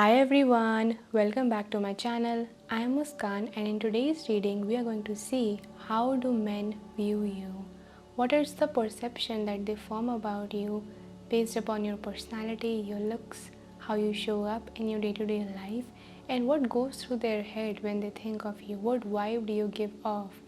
Hi everyone, welcome back to my channel. I am Muskan and in today's reading we are going to see how do men view you. What is the perception that they form about you based upon your personality, your looks, how you show up in your day-to-day life, and what goes through their head when they think of you, what vibe do you give off,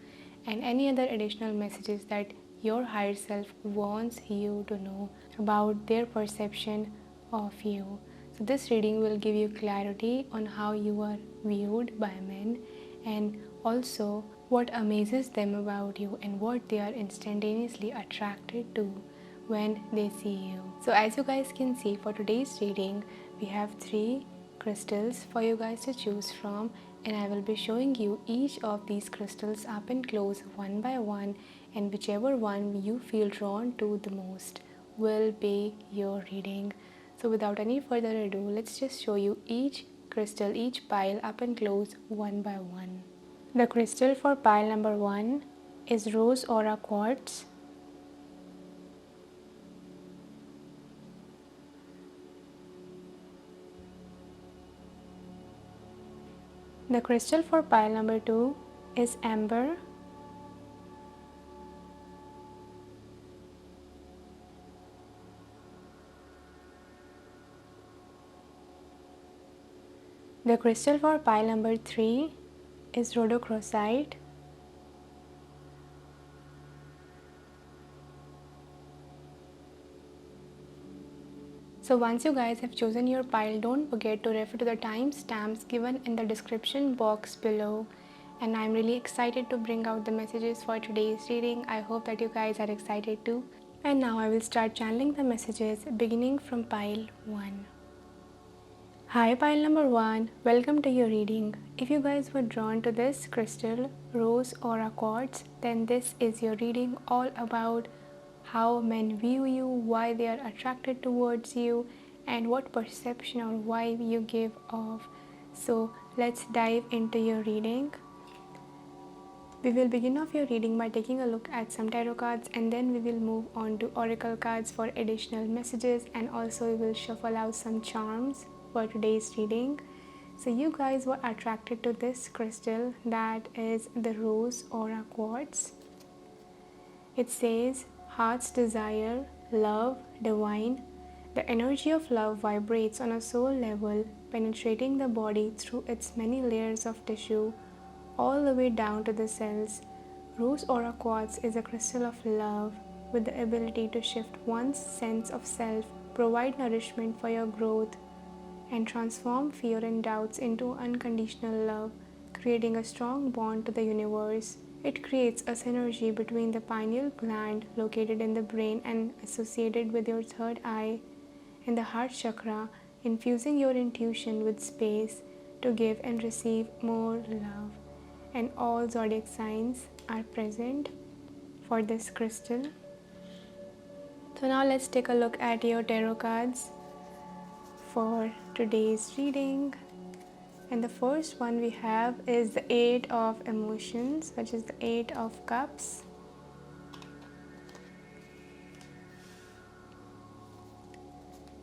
and any other additional messages that your higher self wants you to know about their perception of you. So, this reading will give you clarity on how you are viewed by men and also what amazes them about you and what they are instantaneously attracted to when they see you. So, as you guys can see, for today's reading, we have three crystals for you guys to choose from, and I will be showing you each of these crystals up and close one by one, and whichever one you feel drawn to the most will be your reading. So without any further ado, let's just show you each crystal, each pile up and close one by one. The crystal for pile number 1 is Rose Aura Quartz. The crystal for pile number 2 is Amber. The crystal for pile number 3 is Rhodochrosite. So once you guys have chosen your pile, don't forget to refer to the timestamps given in the description box below. And I'm really excited to bring out the messages for today's reading. I hope that you guys are excited too. And now I will start channeling the messages beginning from pile 1. Hi pile number 1, welcome to your reading. If you guys were drawn to this crystal, Rose Aura Quartz, then this is your reading all about how men view you, why they are attracted towards you, and what perception or vibe you give off. So let's dive into your reading. We will begin off your reading by taking a look at some tarot cards, and then we will move on to oracle cards for additional messages, and also we will shuffle out some charms for today's reading. So you guys were attracted to this crystal, that is the Rose Aura Quartz. It says heart's desire, love, divine. The energy of love vibrates on a soul level, penetrating the body through its many layers of tissue all the way down to the cells. Rose Aura Quartz is a crystal of love with the ability to shift one's sense of self, provide nourishment for your growth, and transform fear and doubts into unconditional love, creating a strong bond to the universe. It creates a synergy between the pineal gland located in the brain and associated with your third eye and the heart chakra, infusing your intuition with space to give and receive more love. And all zodiac signs are present for this crystal. So now let's take a look at your tarot cards for today's reading. And the first one we have is the Eight of Emotions, which is the Eight of Cups.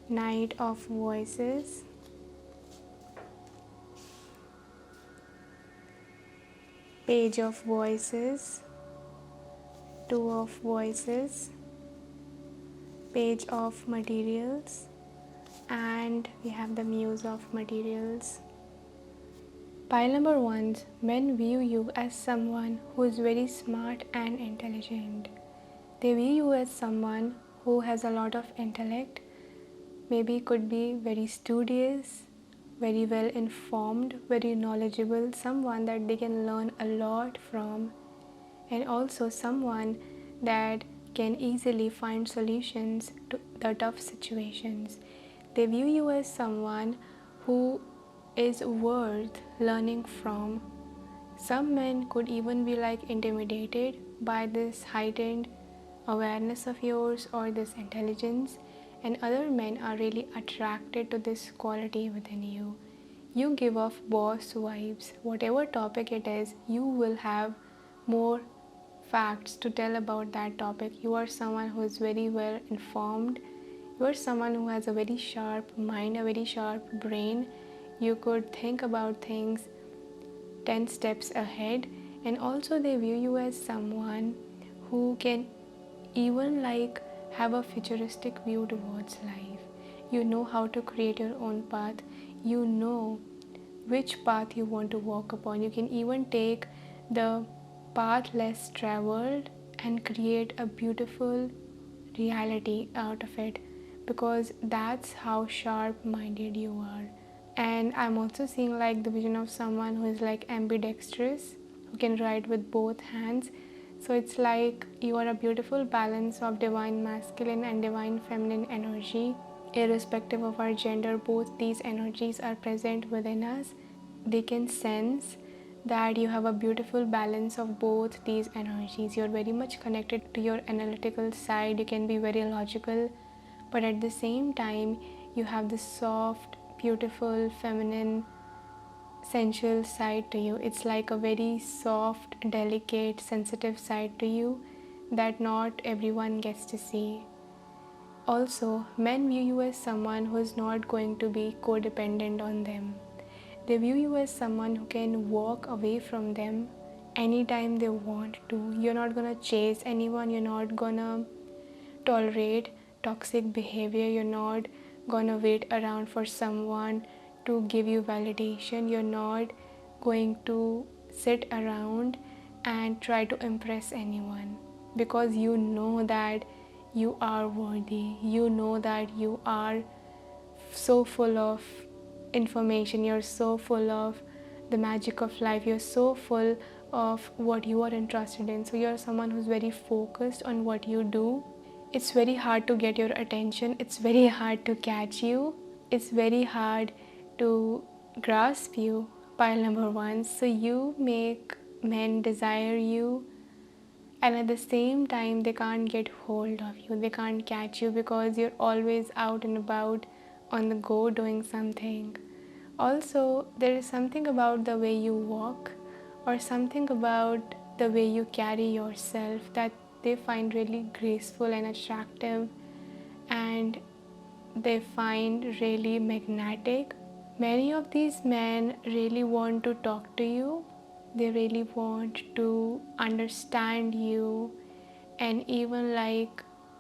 Knight of Voices. Page of Voices. Two of Voices. Page of Materials. And we have the Muse of Materials. Pile number 1, men view you as someone who is very smart and intelligent. They view you as someone who has a lot of intellect, maybe could be very studious, very well informed, very knowledgeable, someone that they can learn a lot from, and also someone that can easily find solutions to the tough situations. They view you as someone who is worth learning from. Some men could even be like intimidated by this heightened awareness of yours or this intelligence, and other men are really attracted to this quality within you. You give off boss vibes. Whatever topic it is, you will have more facts to tell about that topic. You are someone who is very well informed. You are someone who has a very sharp mind, a very sharp brain. You could think about things 10 steps ahead, and also they view you as someone who can even have a futuristic view towards life. You know how to create your own path. You know which path you want to walk upon. You can even take the path less traveled and create a beautiful reality out of it, because that's how sharp minded you are. And I'm also seeing the vision of someone who is ambidextrous, who can write with both hands. So it's like you are a beautiful balance of divine masculine and divine feminine energy. Irrespective of our gender, both these energies are present within us. They can sense that you have a beautiful balance of both these energies. You're very much connected to your analytical side. You can be very logical, but at the same time you have this soft, beautiful, feminine, sensual side to you. It's like a very soft, delicate, sensitive side to you that not everyone gets to see. Also, men view you as someone who is not going to be codependent on them. They view you as someone who can walk away from them anytime they want to. You're not gonna chase anyone, you're not gonna tolerate toxic behavior, you're not gonna wait around for someone to give you validation, you're not going to sit around and try to impress anyone, because you know that you are worthy, you know that you are so full of information, you're so full of the magic of life, you're so full of what you are interested in. So you're someone who's very focused on what you do. It's very hard to get your attention, it's very hard to catch you, it's very hard to grasp you, pile number one. So you make men desire you, and at the same time they can't get hold of you, they can't catch you, because you're always out and about, on the go, doing something. Also, there is something about the way you walk, or something about the way you carry yourself, that they find really graceful and attractive, and they find really magnetic. Many of these men really want to talk to you, they really want to understand you, and even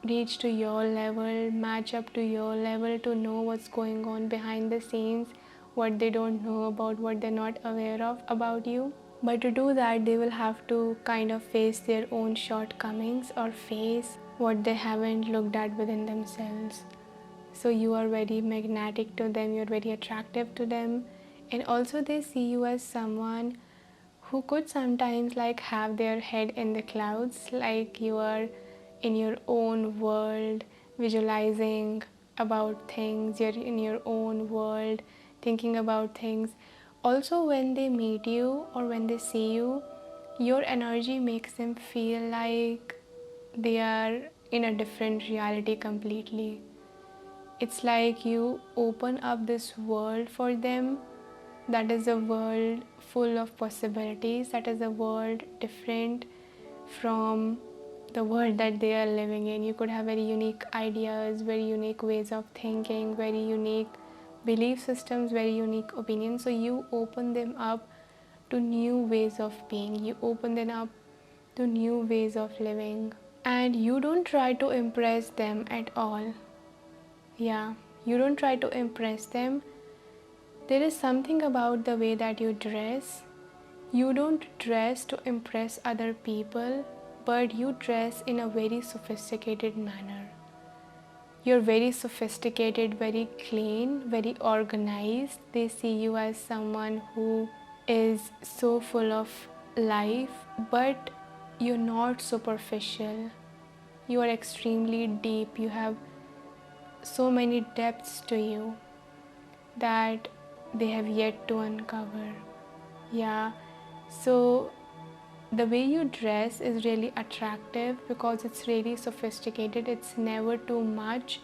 reach to your level, match up to your level, to know what's going on behind the scenes, what they don't know about, what they're not aware of about you. But to do that, they will have to kind of face their own shortcomings, or face what they haven't looked at within themselves. So you are very magnetic to them, you're very attractive to them, and also they see you as someone who could sometimes have their head in the clouds, like you are in your own world, visualizing about things, you're in your own world, thinking about things. Also, when they meet you or when they see you, your energy makes them feel like they are in a different reality completely. It's like you open up this world for them, that is a world full of possibilities, that is a world different from the world that they are living in. You could have very unique ideas, very unique ways of thinking, very unique belief systems, very unique opinions. So you open them up to new ways of being, you open them up to new ways of living, and you don't try to impress them at all. Yeah, you don't try to impress them. There is something about the way that you dress. You don't dress to impress other people, but you dress in a very sophisticated manner. You're very sophisticated, very clean, very organized. They see you as someone who is so full of life, but you're not superficial. You are extremely deep. You have so many depths to you that they have yet to uncover. Yeah, so the way you dress is really attractive because it's really sophisticated. It's never too much,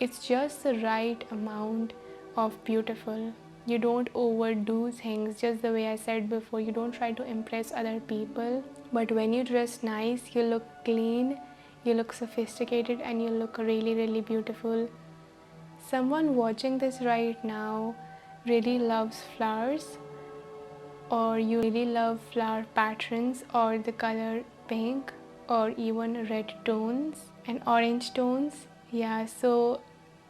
it's just the right amount of beautiful. You don't overdo things, just the way I said before. You don't try to impress other people, but when you dress nice, you look clean, you look sophisticated, and you look really, really beautiful. Someone watching this right now really loves flowers, or you really love flower patterns or the color pink or even red tones and orange tones. Yeah, so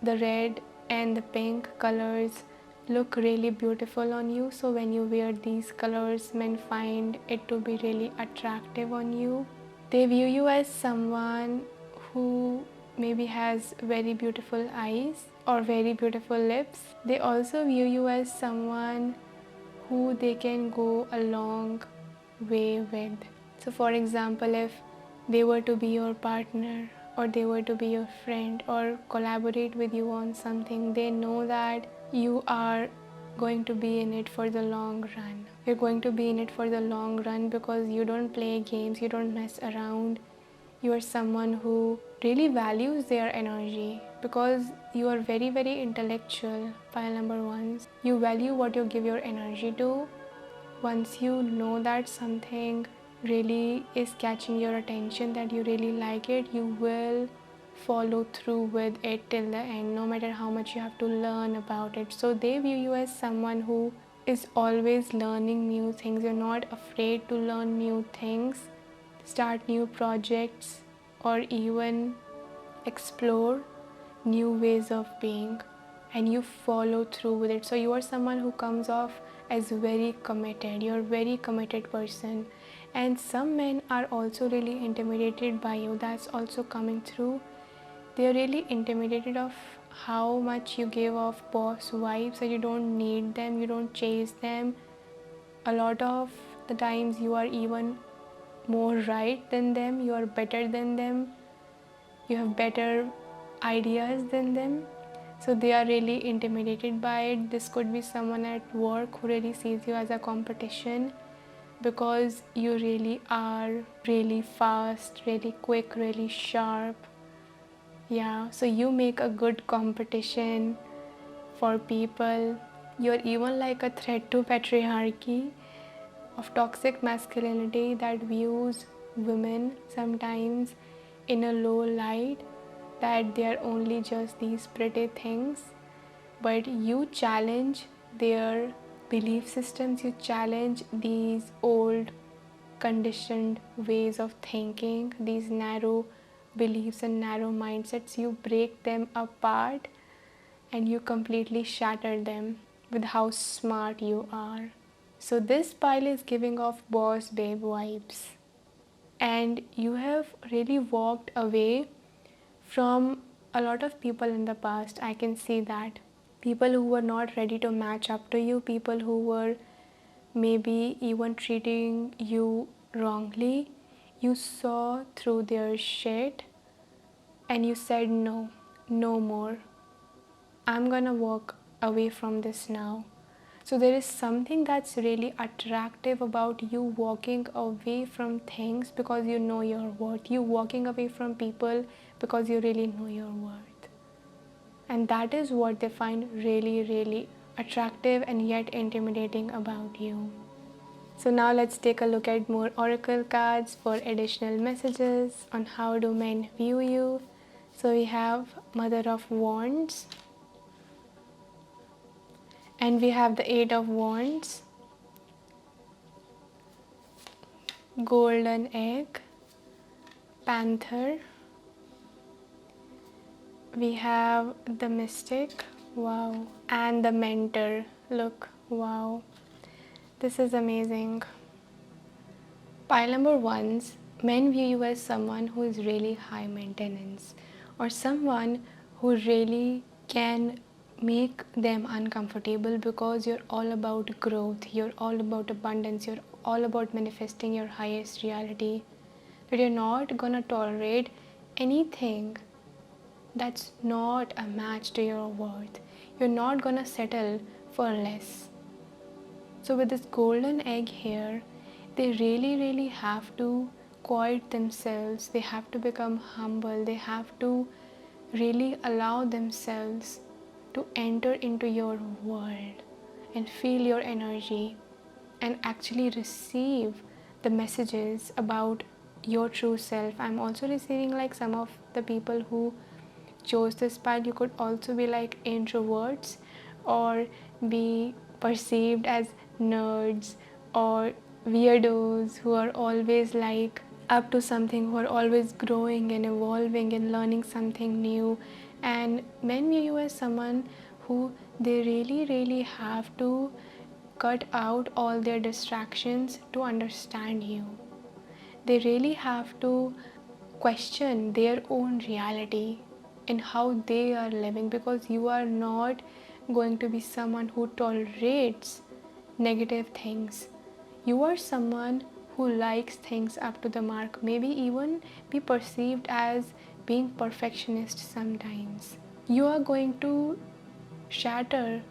the red and the pink colors look really beautiful on you. So when you wear these colors, men find it to be really attractive on you. They view you as someone who maybe has very beautiful eyes or very beautiful lips. They also view you as someone who they can go a long way with. So, for example, if they were to be your partner or they were to be your friend or collaborate with you on something, they know that you are going to be in it for the long run. You're going to be in it for the long run because you don't play games, you don't mess around. You are someone who really values their energy because you are very, very intellectual. Pile number one, you value what you give your energy to. Once you know that something really is catching your attention, that you really like it, you will follow through with it till the end, no matter how much you have to learn about it. So they view you as someone who is always learning new things. You're not afraid to learn new things, start new projects, or even explore new ways of being, and you follow through with it. So you are someone who comes off as very committed. You're a very committed person, and some men are also really intimidated by you. That's also coming through. They're really intimidated of how much you give off boss vibes, so you don't need them, you don't chase them. A lot of the times you are even more right than them, you are better than them, you have better ideas than them. So they are really intimidated by it. This could be someone at work who really sees you as a competition because you really are really fast, really quick, really sharp. Yeah, so you make a good competition for people. You're even like a threat to patriarchy of toxic masculinity that views women sometimes in a low light, that they are only just these pretty things. But you challenge their belief systems, you challenge these old conditioned ways of thinking, these narrow beliefs and narrow mindsets. You break them apart and you completely shatter them with how smart you are. So this pile is giving off boss babe vibes, and you have really walked away from a lot of people in the past. I can see that. People who were not ready to match up to you, people who were maybe even treating you wrongly. You saw through their shit and you said, no, no more. I'm gonna walk away from this now. So there is something that's really attractive about you walking away from things because you know your worth. You walking away from people because you really know your worth. And that is what they find really, really attractive and yet intimidating about you. So now let's take a look at more oracle cards for additional messages on how do men view you. So we have Mother of Wands, and we have the Eight of Wands, Golden Egg, Panther, we have the Mystic, wow, and the Mentor. Look, wow, this is amazing. Pile number ones, men view you as someone who is really high maintenance, or someone who really can make them uncomfortable because you're all about growth, you're all about abundance, you're all about manifesting your highest reality. That you're not gonna tolerate anything that's not a match to your worth. You're not gonna settle for less. So with this golden egg here, they really, really have to quiet themselves. They have to become humble. They have to really allow themselves to enter into your world and feel your energy and actually receive the messages about your true self. I'm also receiving like some of the people who chose this pile. You could also be like introverts, or be perceived as nerds or weirdos who are always like up to something, who are always growing and evolving and learning something new. And men view you as someone who they really have to cut out all their distractions to understand you. They really have to question their own reality and how they are living, because you are not going to be someone who tolerates negative things. You are someone who likes things up to the mark, maybe even be perceived as being perfectionist sometimes. You are going to shatter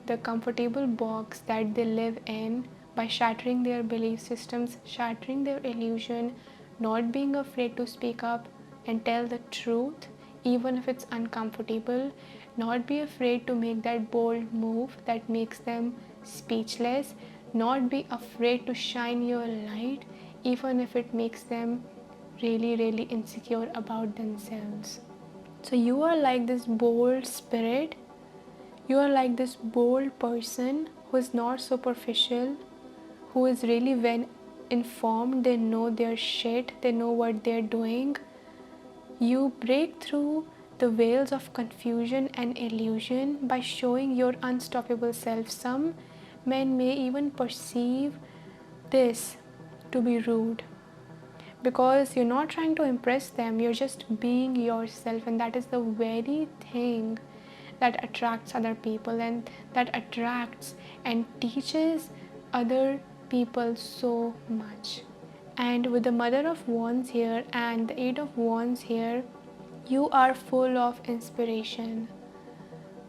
the comfortable box that they live in by shattering their belief systems, shattering their illusion, not being afraid to speak up and tell the truth, even if it's uncomfortable, not be afraid to make that bold move that makes them speechless, not be afraid to shine your light, even if it makes them really insecure about themselves. So, you are like this bold spirit. You are like this bold person who is not superficial, who is really well informed, they know their shit, they know what they're doing. You break through the veils of confusion and illusion by showing your unstoppable self. Some men may even perceive this to be rude, because you're not trying to impress them, you're just being yourself, and that is the very thing that attracts other people and that attracts and teaches other people so much. And with the Mother of Wands here and the Eight of Wands here, you are full of inspiration.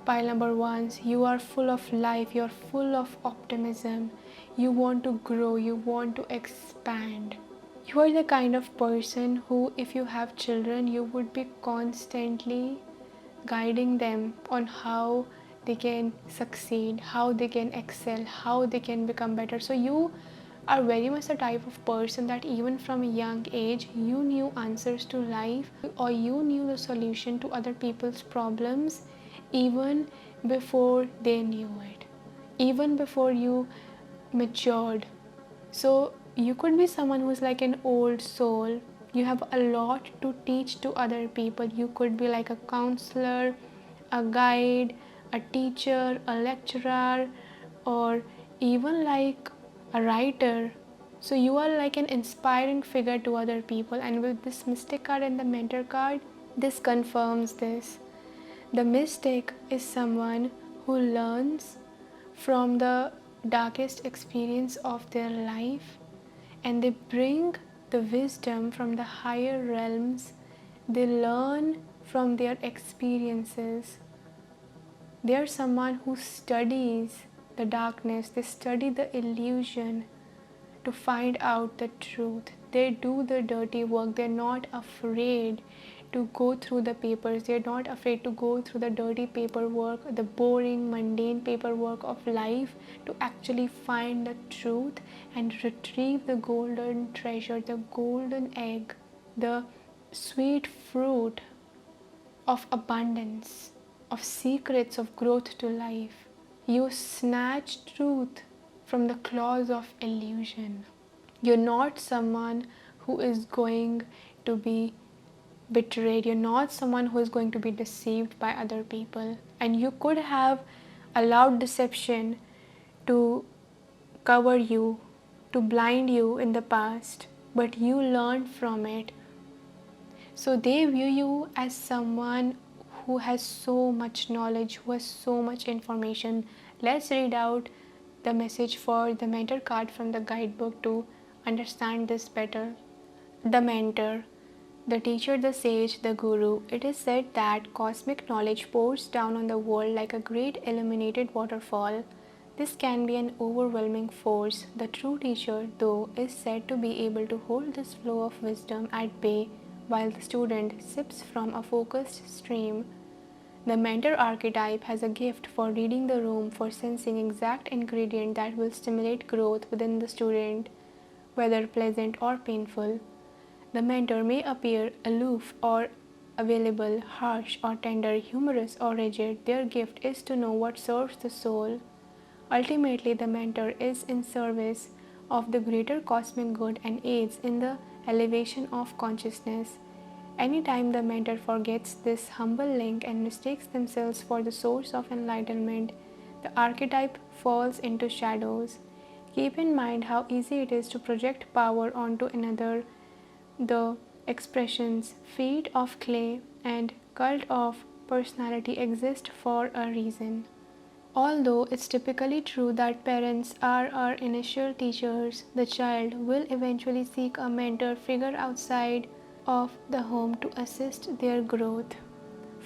Pile number ones, you are full of life, you're full of optimism, you want to grow, you want to expand. You are the kind of person who, if you have children, you would be constantly guiding them on how they can succeed, how they can excel, how they can become better. So you are very much the type of person that even from a young age you knew answers to life, or you knew the solution to other people's problems even before they knew it, even before you matured. So you could be someone who's like an old soul. You have a lot to teach to other people. You could be like a counselor, a guide, a teacher, a lecturer, or even like a writer. So you are like an inspiring figure to other people. And with this Mystic card and the Mentor card, this confirms this. The mystic is someone who learns from the darkest experience of their life, and they bring the wisdom from the higher realms. They learn from their experiences. They are someone who studies the darkness, they study the illusion to find out the truth. They do the dirty work. They're not afraid to go through the papers. They're not afraid to go through the dirty paperwork, the boring, mundane paperwork of life, to actually find the truth and retrieve the golden treasure, the golden egg, the sweet fruit of abundance, of secrets of growth to life. You snatch truth from the claws of illusion. You're not someone who is going to be betrayed. You're not someone who is going to be deceived by other people. And you could have allowed deception to cover you, to blind you in the past, but you learned from it. So they view you as someone who has so much knowledge, who has so much information. Let's read out the message for the Mentor card from the guidebook to understand this better. The Mentor, the teacher, the sage, the guru. It is said that cosmic knowledge pours down on the world like a great illuminated waterfall. This can be an overwhelming force. The true teacher, though, is said to be able to hold this flow of wisdom at bay while the student sips from a focused stream. The mentor archetype has a gift for reading the room, for sensing exact ingredient that will stimulate growth within the student, whether pleasant or painful. The mentor may appear aloof or available, harsh or tender, humorous or rigid. Their gift is to know what serves the soul. Ultimately, the mentor is in service of the greater cosmic good and aids in the elevation of consciousness. Anytime the mentor forgets this humble link and mistakes themselves for the source of enlightenment, the archetype falls into shadows. Keep in mind how easy it is to project power onto another. The expressions feet of clay and cult of personality exist for a reason. Although it's typically true that parents are our initial teachers, the child will eventually seek a mentor figure outside of the home to assist their growth.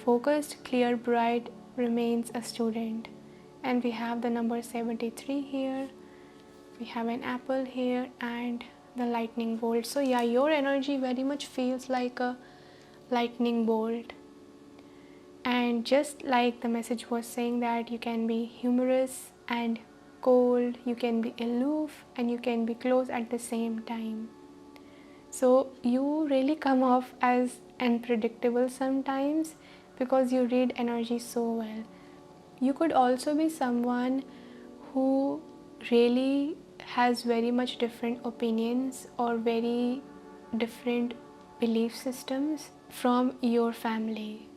Focused, clear, bright remains a student. And we have the number 73 here. We have an apple here and the lightning bolt. So yeah, your energy very much feels like a lightning bolt. And just like the message was saying, that you can be humorous and cold, you can be aloof, and you can be close at the same time. So you really come off as unpredictable sometimes because you read energy so well. You could also be someone who really has very much different opinions or very different belief systems from your family,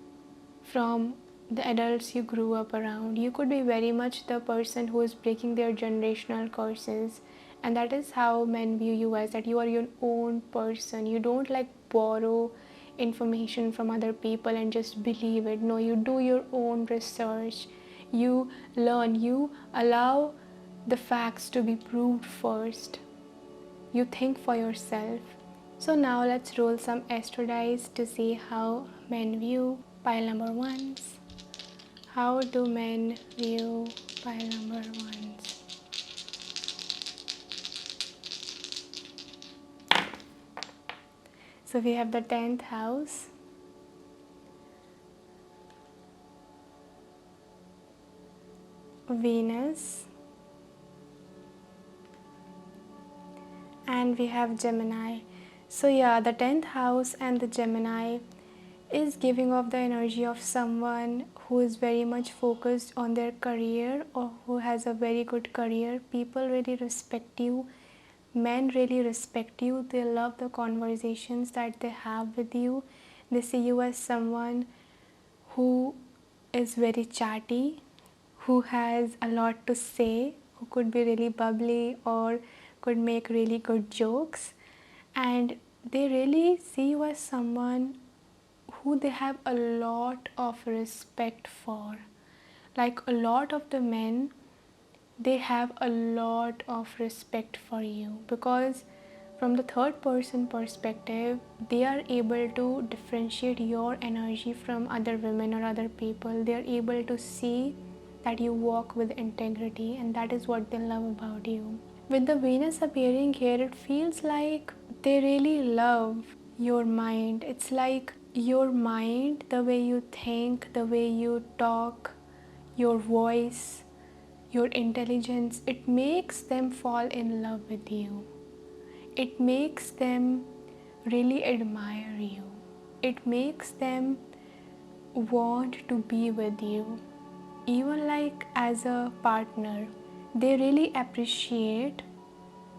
from the adults you grew up around. You could be very much the person who is breaking their generational curses, and that is how men view you as, that you are your own person. You don't like borrow information from other people and just believe it. No, you do your own research, you learn, you allow the facts to be proved first, you think for yourself. So now let's roll some astro dice to see how men view pile number ones. How do men view pile number ones? So we have the 10th house, Venus, and we have Gemini. So yeah, the 10th house and the Gemini is giving off the energy of someone who is very much focused on their career or who has a very good career. People really respect you. Men really respect you. They love the conversations that they have with you. They see you as someone who is very chatty, who has a lot to say, who could be really bubbly or could make really good jokes. And they really see you as someone who they have a lot of respect for. Like a lot of the men, they have a lot of respect for you because from the third person perspective, they are able to differentiate your energy from other women or other people. They are able to see that you walk with integrity, and that is what they love about you. With the Venus appearing here, it feels like they really love your mind. It's like your mind, the way you think, the way you talk, your voice, your intelligence, it makes them fall in love with you. It makes them really admire you. It makes them want to be with you. Even like as a partner, they really appreciate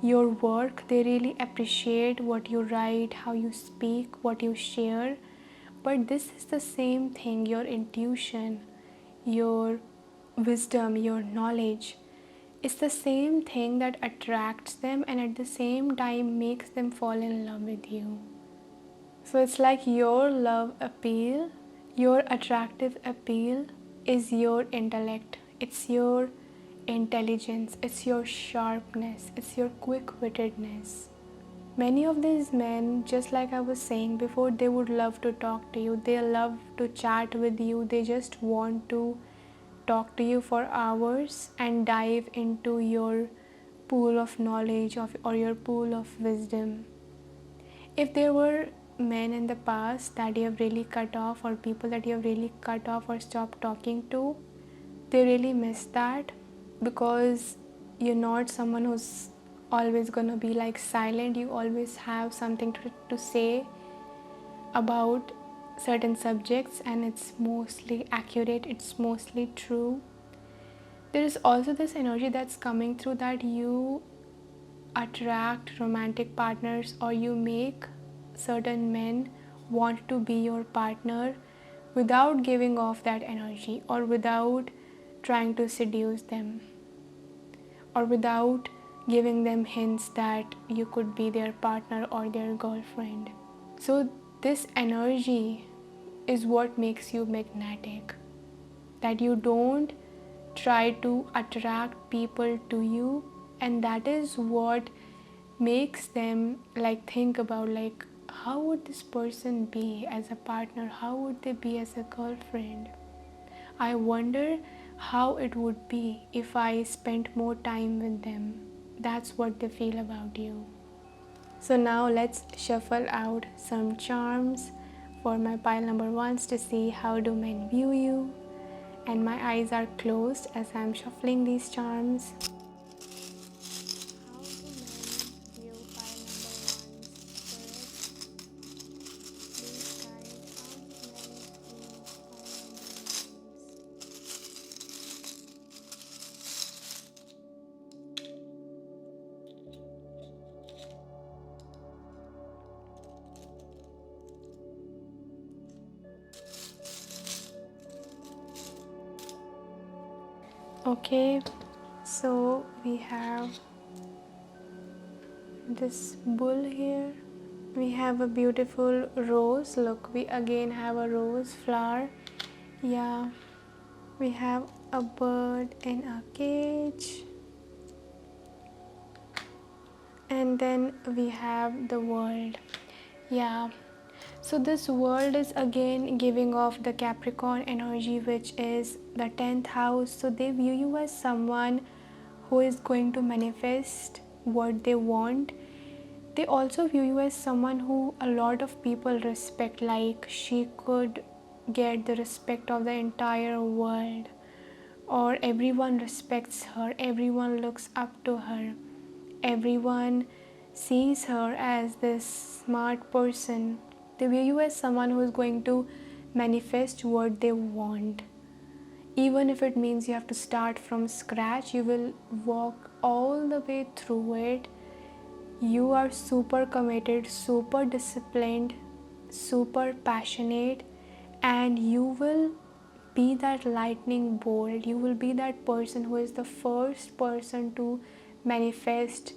your work, they really appreciate what you write, how you speak, what you share. But this is the same thing, your intuition, your wisdom, your knowledge. It's the same thing that attracts them and at the same time makes them fall in love with you. So it's like your love appeal, your attractive appeal is your intellect, it's your intelligence, it's your sharpness, it's your quick-wittedness. Many of these men, just like I was saying before, they would love to talk to you, they love to chat with you, they just want to talk to you for hours and dive into your pool of knowledge or your pool of wisdom. If there were men in the past that you have really cut off, or people that you have really cut off or stopped talking to, they really miss that because you're not someone who's always gonna be like silent. You always have something to say about certain subjects, and it's mostly accurate, it's mostly true. There is also this energy that's coming through that you attract romantic partners, or you make certain men want to be your partner without giving off that energy, or without trying to seduce them, or without giving them hints that you could be their partner or their girlfriend. So, this energy is what makes you magnetic. That you don't try to attract people to you, and that is what makes them like think about like, how would this person be as a partner, how would they be as a girlfriend. I wonder how it would be if I spent more time with them. That's what they feel about you. So now let's shuffle out some charms for my pile number ones to see how do men view you. And my eyes are closed as I'm shuffling these charms. How do men view pile number ones? Please guide, how do men view pile number ones? Okay, so we have this bull here. We have a beautiful rose. Look, we again have a rose flower. Yeah, we have a bird in a cage. And then we have the world. Yeah, so this world is again giving off the Capricorn energy, which is the 10th house. So they view you as someone who is going to manifest what they want. They also view you as someone who a lot of people respect, like she could get the respect of the entire world, or everyone respects her, everyone looks up to her, everyone sees her as this smart person. They view you as someone who is going to manifest what they want. Even if it means you have to start from scratch, you will walk all the way through it. You are super committed, super disciplined, super passionate, and you will be that lightning bolt. You will be that person who is the first person to manifest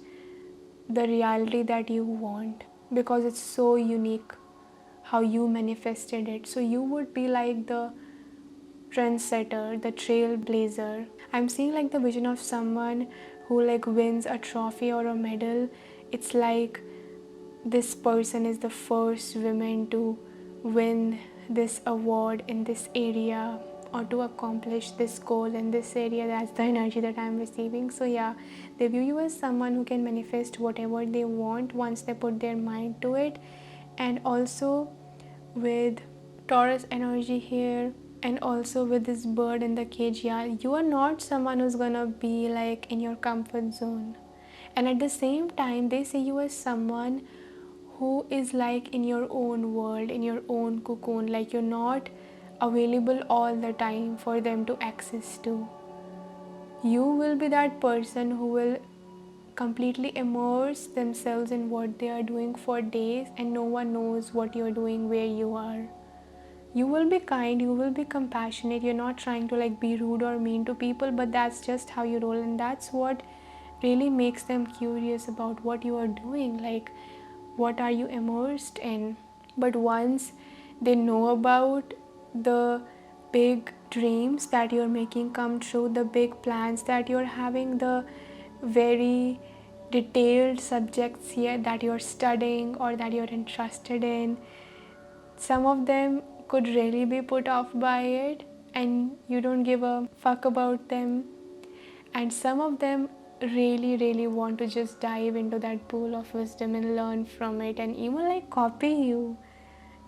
the reality that you want, because it's so unique how you manifested it. So you would be like the trendsetter, the trailblazer. I'm seeing like the vision of someone who like wins a trophy or a medal. It's like this person is the first woman to win this award in this area, or to accomplish this goal in this area. That's the energy that I'm receiving. So yeah, they view you as someone who can manifest whatever they want once they put their mind to it. And also with Taurus energy here, and also with this bird in the cage, yeah, you are not someone who's gonna be like in your comfort zone. And at the same time, they see you as someone who is like in your own world, in your own cocoon, like you're not available all the time for them to access to. You will be that person who will completely immerse themselves in what they are doing for days, and no one knows what you're doing, where you are. You will be kind, you will be compassionate, you're not trying to like be rude or mean to people, but that's just how you roll. And that's what really makes them curious about what you are doing, like what are you immersed in. But once they know about the big dreams that you're making come true, the big plans that you're having, the very detailed subjects here that you're studying or that you're interested in, some of them could really be put off by it and you don't give a fuck about them. And some of them really want to just dive into that pool of wisdom and learn from it and even like copy you.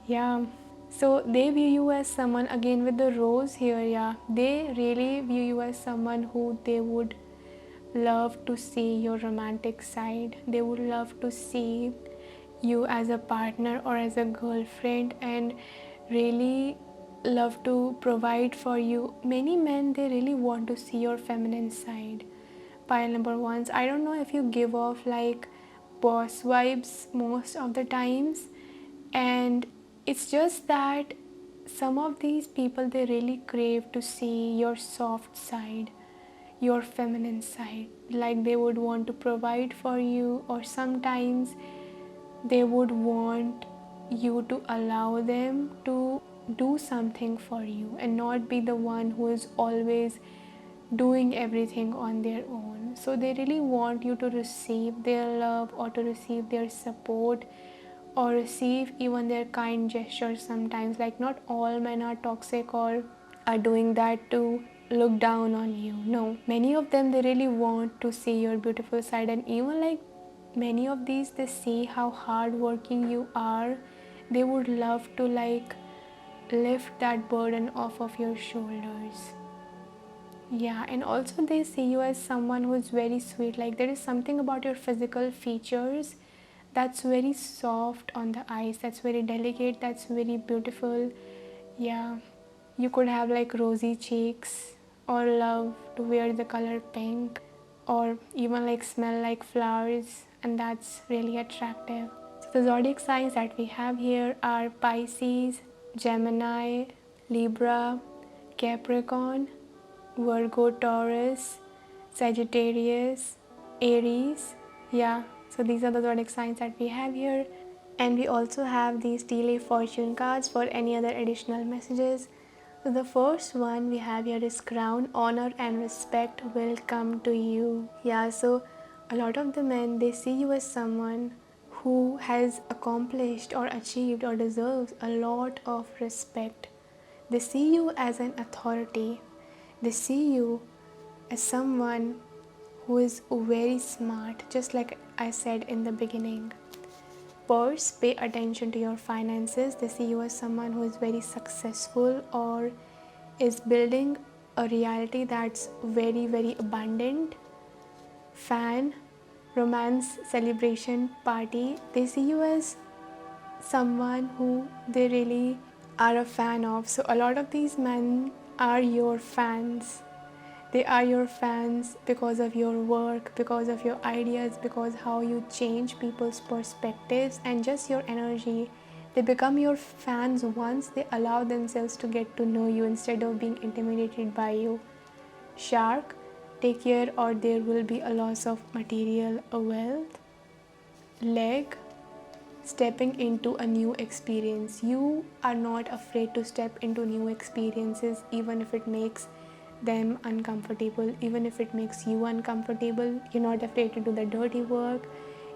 Yeah. So they view you as someone, again with the rose here, yeah, they really view you as someone who they would love to see your romantic side. They would love to see you as a partner or as a girlfriend, and really love to provide for you. Many men, they really want to see your feminine side. Pile number ones, I don't know if you give off like boss vibes most of the times, and it's just that some of these people, they really crave to see your soft side, your feminine side. Like they would want to provide for you, or sometimes they would want you to allow them to do something for you and not be the one who is always doing everything on their own. So they really want you to receive their love, or to receive their support, or receive even their kind gestures sometimes. Like not all men are toxic or are doing that to look down on you. No, many of them, they really want to see your beautiful side. And even like many of these, they see how hardworking you are. They would love to like lift that burden off of your shoulders. Yeah, and also they see you as someone who is very sweet. Like there is something about your physical features that's very soft on the eyes, that's very delicate, that's very beautiful. Yeah, you could have like rosy cheeks, or love to wear the color pink, or even like smell like flowers, and that's really attractive. So the zodiac signs that we have here are Pisces, Gemini, Libra, Capricorn, Virgo, Taurus, Sagittarius, Aries. Yeah, so these are the zodiac signs that we have here. And we also have these daily fortune cards for any other additional messages. So the first one we have here is crown, honor and respect will come to you. Yeah, so a lot of the men, they see you as someone who has accomplished or achieved or deserves a lot of respect. They see you as an authority. They see you as someone who is very smart, just like I said in the beginning. First, pay attention to your finances. They see you as someone who is very successful, or is building a reality that's very, very abundant. Fan, romance, celebration, party. They see you as someone who they really are a fan of. So a lot of these men are your fans. They are your fans because of your work, because of your ideas, because how you change people's perspectives and just your energy. They become your fans once they allow themselves to get to know you instead of being intimidated by you. Shark, take care or there will be a loss of material wealth. Leg, stepping into a new experience. You are not afraid to step into new experiences, even if it makes them uncomfortable, even if it makes you uncomfortable. You're not afraid to do the dirty work.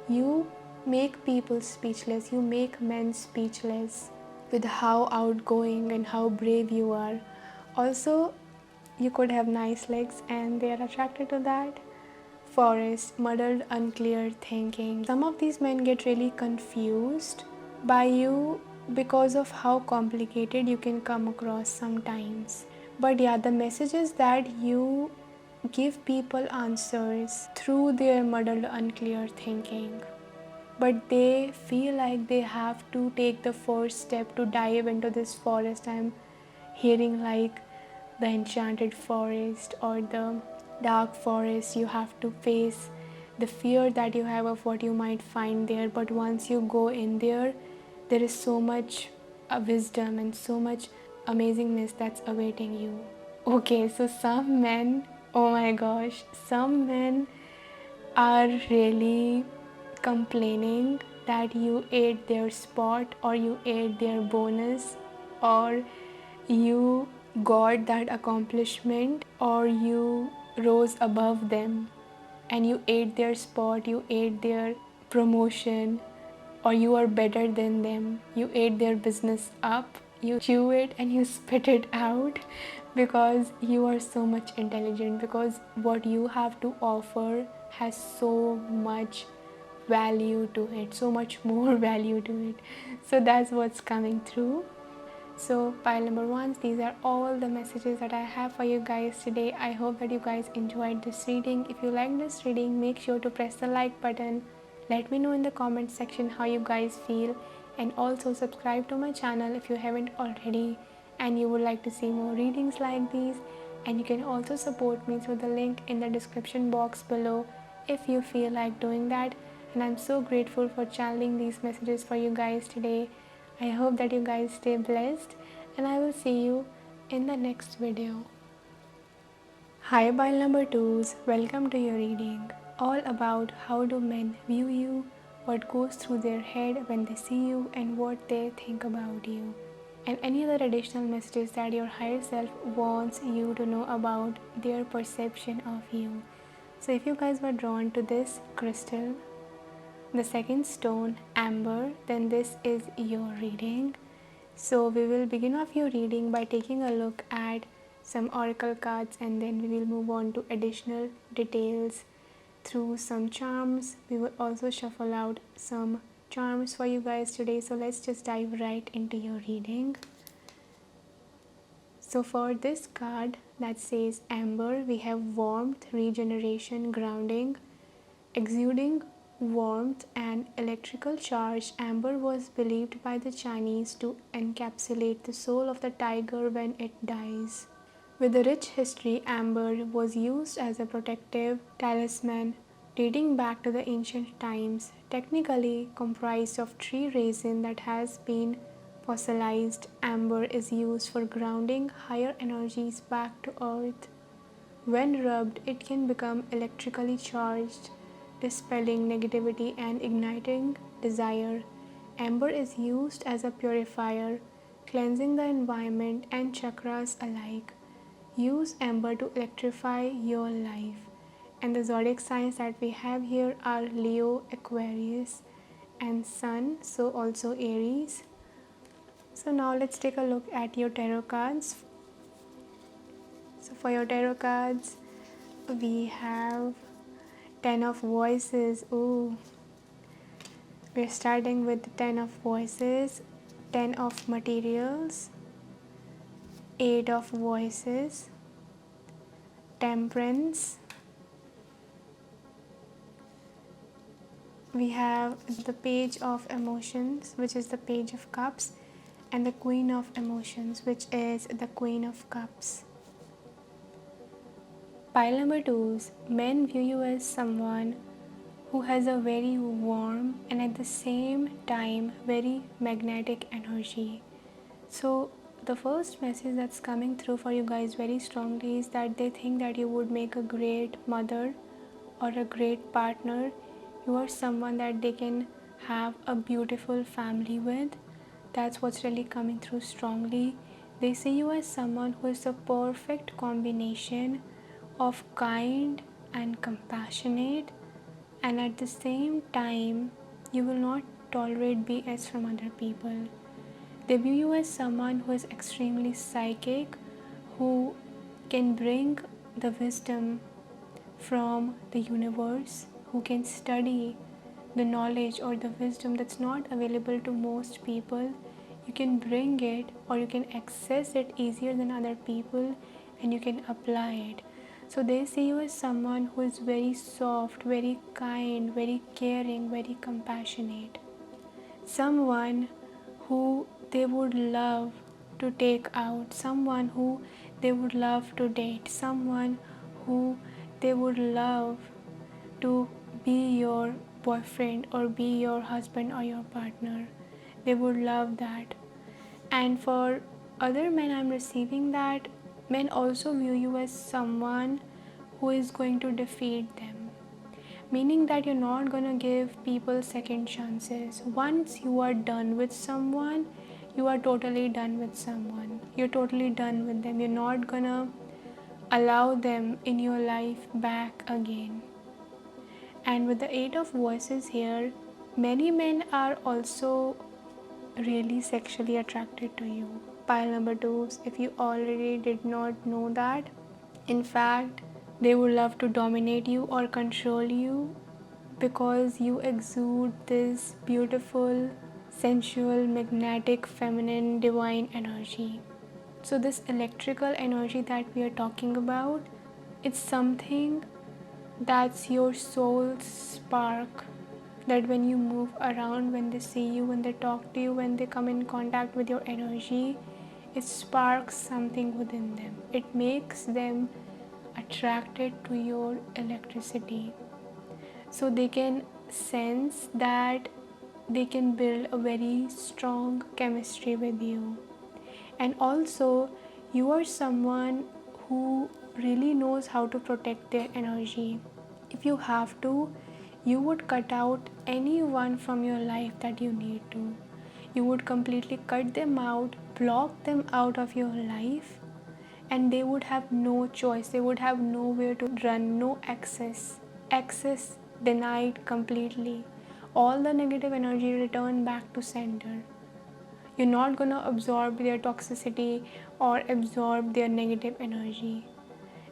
You make people speechless. You make men speechless with how outgoing and how brave you are. Also, you could have nice legs and they are attracted to that. Forest, muddled, unclear thinking. Some of these men get really confused by you because of how complicated you can come across sometimes. But yeah, the message is that you give people answers through their muddled, unclear thinking. But they feel like they have to take the first step to dive into this forest. I'm hearing like the enchanted forest or the dark forest. You have to face the fear that you have of what you might find there. But once you go in there, there is so much wisdom and so much amazingness that's awaiting you. Okay, so some men, oh my gosh, some men are really complaining that you ate their spot, or you ate their bonus, or you got that accomplishment, or you rose above them and you ate their spot, you ate their promotion, or you are better than them. You ate their business up, you chew it and you spit it out because you are so much intelligent, because what you have to offer has so much value to it, so much more value to it. So that's what's coming through. So pile number ones, these are all the messages that I have for you guys today. I hope that you guys enjoyed this reading. If you like this reading, make sure to press the like button. Let me know in the comment section how you guys feel, and also subscribe to my channel if you haven't already, and you would like to see more readings like these, and you can also support me through the link in the description box below if you feel like doing that. And I'm so grateful for channeling these messages for you guys today. I hope that you guys stay blessed, and I will see you in the next video. Hi Bile number 2s, welcome to your reading. All about how do men view you, what goes through their head when they see you, and what they think about you, and any other additional messages that your higher self wants you to know about their perception of you. So if you guys were drawn to this crystal, the second stone, amber, then this is your reading. So we will begin off your reading by taking a look at some oracle cards, and then we will move on to additional details through some charms. We will also shuffle out some charms for you guys today. So let's just dive right into your reading. So for this card that says amber, we have warmth, regeneration, grounding, exuding warmth and electrical charge. Amber was believed by the Chinese to encapsulate the soul of the tiger when it dies. With a rich history, amber was used as a protective talisman dating back to the ancient times, technically comprised of tree resin that has been fossilized. Amber is used for grounding higher energies back to earth. When rubbed, it can become electrically charged, dispelling negativity and igniting desire. Amber is used as a purifier, cleansing the environment and chakras alike. Use amber to electrify your life. And the zodiac signs that we have here are Leo, Aquarius, and Sun, so also Aries. So now let's take a look at your tarot cards. So for your tarot cards, we have 10 of voices. Ooh, we're starting with the 10 of voices, 10 of materials, 8 of voices, temperance. We have the page of emotions, which is the page of cups, and the queen of emotions, which is the queen of cups. Pile number 2s, men view you as someone who has a very warm and at the same time very magnetic energy. So the first message that's coming through for you guys very strongly is that they think that you would make a great mother or a great partner. You are someone that they can have a beautiful family with. That's what's really coming through strongly. They see you as someone who is a perfect combination of kind and compassionate, and at the same time you will not tolerate BS from other people. They view you as someone who is extremely psychic, who can bring the wisdom from the universe, who can study the knowledge or the wisdom that's not available to most people. You can bring it or you can access it easier than other people, and you can apply it. So they see you as someone who is very soft, very kind, very caring, very compassionate. Someone who they would love to take out, someone who they would love to date, someone who they would love to be your boyfriend or be your husband or your partner. They would love that. And for other men, I'm receiving that men also view you as someone who is going to defeat them, meaning that you're not going to give people second chances. Once you are done with someone, you are totally done with someone. You're totally done with them. You're not going to allow them in your life back again. And with the 8 of voices here, many men are also really sexually attracted to you. Pile number 2s, if you already did not know that, in fact, they would love to dominate you or control you because you exude this beautiful, sensual, magnetic, feminine, divine energy. So this electrical energy that we are talking about, it's something that's your soul's spark, that when you move around, when they see you, when they talk to you, when they come in contact with your energy, it sparks something within them. It makes them attracted to your electricity. So they can sense that they can build a very strong chemistry with you. And also, you are someone who really knows how to protect their energy. If you have to, you would cut out anyone from your life that you need to. You would completely cut them out, block them out of your life, and they would have no choice. They would have nowhere to run, no access. Access denied completely. All the negative energy return back to center. You're not going to absorb their toxicity or absorb their negative energy.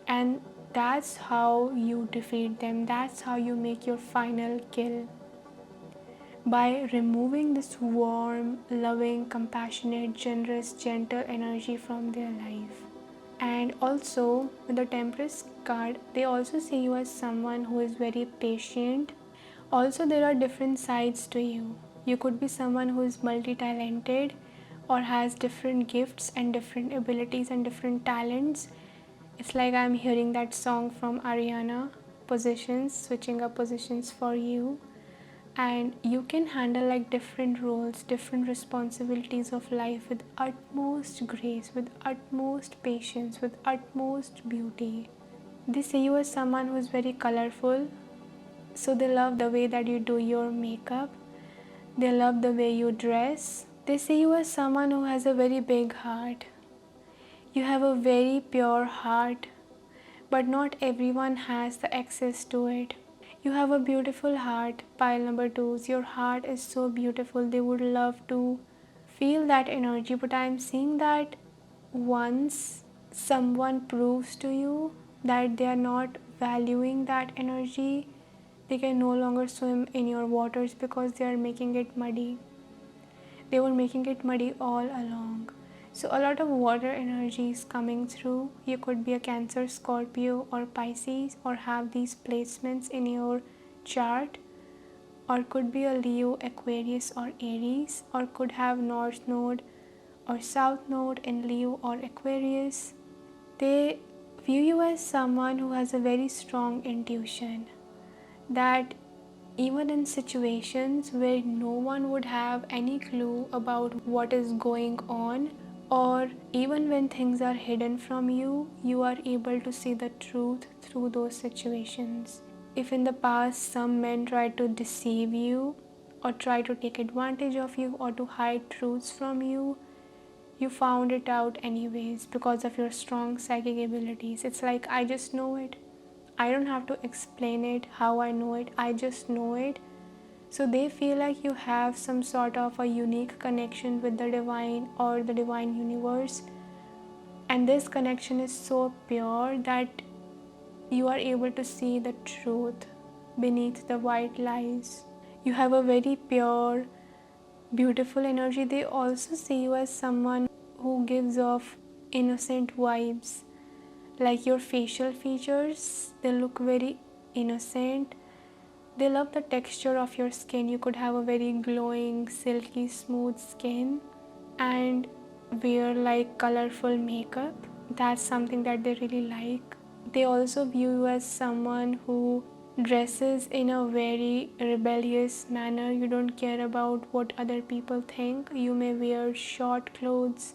And that's how you defeat them. That's how you make your final kill. By removing this warm, loving, compassionate, generous, gentle energy from their life. And also, with the Temperance card, they also see you as someone who is very patient. Also, there are different sides to you. You could be someone who is multi-talented or has different gifts and different abilities and different talents. It's like I'm hearing that song from Ariana, Positions, switching up positions for you. And you can handle like different roles, different responsibilities of life with utmost grace, with utmost patience, with utmost beauty. They see you as someone who is very colorful, so they love the way that you do your makeup. They love the way you dress. They see you as someone who has a very big heart. You have a very pure heart, but not everyone has the access to it. You have a beautiful heart, pile number 2s. Your heart is so beautiful. They would love to feel that energy, but I'm seeing that once someone proves to you that they are not valuing that energy, they can no longer swim in your waters because they are making it muddy. They were making it muddy all along. So a lot of water energy is coming through. You could be a Cancer, Scorpio or Pisces, or have these placements in your chart, or could be a Leo, Aquarius or Aries, or could have North Node or South Node in Leo or Aquarius. They view you as someone who has a very strong intuition, that even in situations where no one would have any clue about what is going on, or even when things are hidden from you, you are able to see the truth through those situations. If in the past some men tried to deceive you or try to take advantage of you or to hide truths from you, you found it out anyways because of your strong psychic abilities. It's like, I just know it. I don't have to explain it how I know it. I just know it. So they feel like you have some sort of a unique connection with the divine or the divine universe. And this connection is so pure that you are able to see the truth beneath the white lies. You have a very pure, beautiful energy. They also see you as someone who gives off innocent vibes. Like your facial features, they look very innocent. They love the texture of your skin. You could have a very glowing, silky, smooth skin and wear like colorful makeup. That's something that they really like. They also view you as someone who dresses in a very rebellious manner. You don't care about what other people think. You may wear short clothes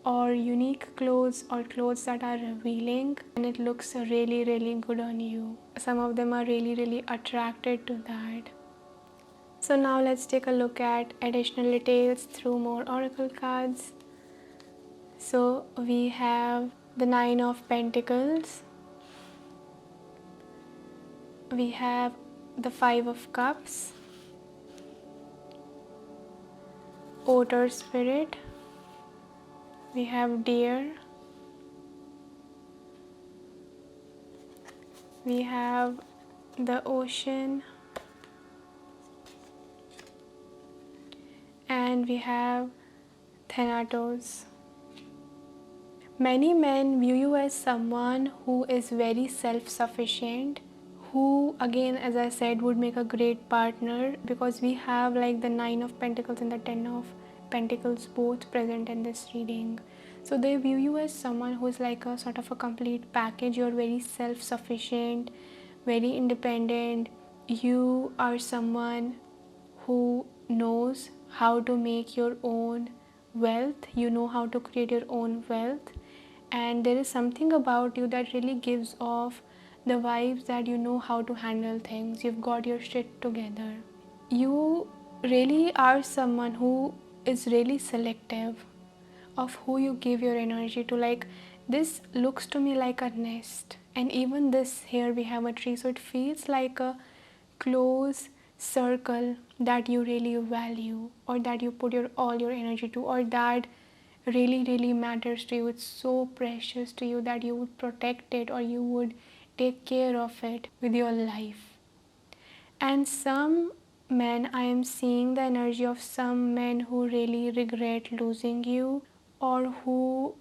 or unique clothes or clothes that are revealing, and it looks really, really good on you. Some of them are really, really attracted to that. So now let's take a look at additional details through more oracle cards. So we have the 9 of Pentacles. We have the 5 of Cups, Otter Spirit. We have Deer. We have the Ocean. And we have Thanatos. Many men view you as someone who is very self-sufficient, who again, as I said, would make a great partner, because we have like the 9 of Pentacles and the 10 of Pentacles both present in this reading. So they view you as someone who is like a sort of a complete package. You're very self-sufficient, very independent. You are someone who knows how to make your own wealth. You know how to create your own wealth. And there is something about you that really gives off the vibes that you know how to handle things. You've got your shit together. You really are someone who is really selective of who you give your energy to. Like, this looks to me like a nest, and even this here we have a tree, so it feels like a close circle that you really value, or that you put your all your energy to, or that really matters to you. It's so precious to you that you would protect it, or you would take care of it with your life. And some men, I am seeing the energy of some men who really regret losing you, or who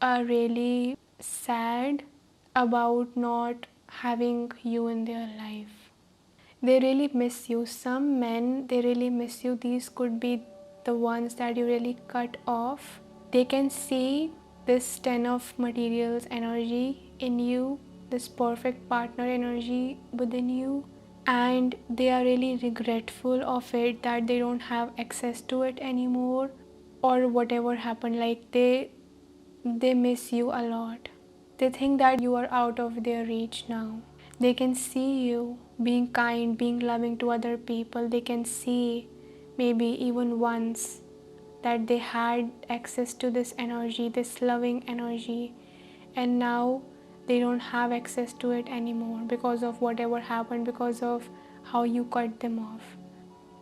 are really sad about not having you in their life. They really miss you. Some men, they really miss you. These could be the ones that you really cut off. They can see this 10 of materials energy in you, this perfect partner energy within you, and they are really regretful of it, that they don't have access to it anymore, or whatever happened. Like, they miss you a lot. They think that you are out of their reach now. They can see you being kind, being loving to other people. They can see, maybe even once, that they had access to this energy, this loving energy, and now they don't have access to it anymore because of whatever happened, because of how you cut them off.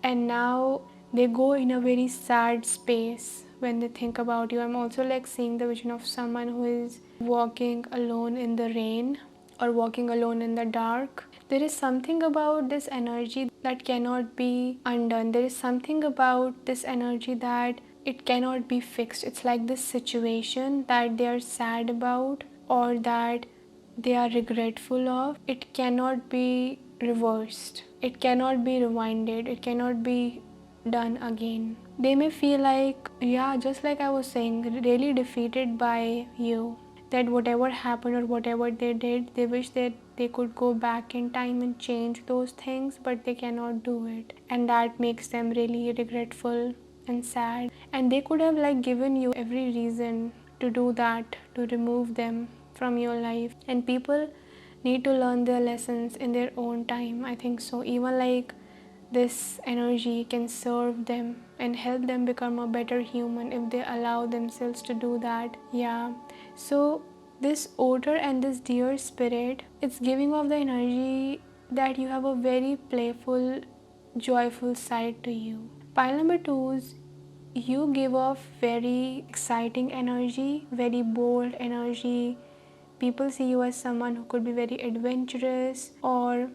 And now they go in a very sad space when they think about you. I'm also like seeing the vision of someone who is walking alone in the rain, or walking alone in the dark. There is something about this energy that cannot be undone. There is something about this energy that it cannot be fixed. It's like this situation that they are sad about, or that they are regretful of. It cannot be reversed, it cannot be rewinded, it cannot be done again. They may feel like, yeah, just like I was saying, really defeated by you, that whatever happened or whatever they did, they wish that they could go back in time and change those things, but they cannot do it, and that makes them really regretful and sad. And they could have like given you every reason to do that, to remove them from your life. And people need to learn their lessons in their own time, I think so. Even like this energy can serve them and help them become a better human if they allow themselves to do that. Yeah. So this odor and this dear spirit, it's giving off the energy that you have a very playful, joyful side to you. Pile number 2's, you give off very exciting energy, very bold energy. People see you as someone who could be very adventurous, or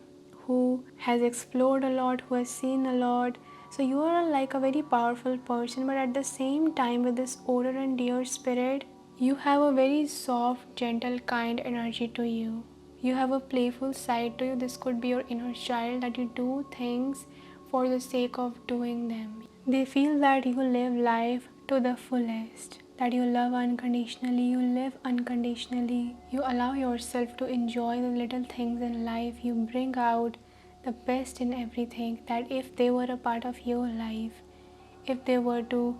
who has explored a lot, who has seen a lot. So you are like a very powerful person, but at the same time, with this odor and dear spirit, you have a very soft, gentle, kind energy to you. You have a playful side to you. This could be your inner child, that you do things for the sake of doing them. They feel that you live life to the fullest, that you love unconditionally, you live unconditionally, you allow yourself to enjoy the little things in life, you bring out the best in everything. That if they were a part of your life, if they were to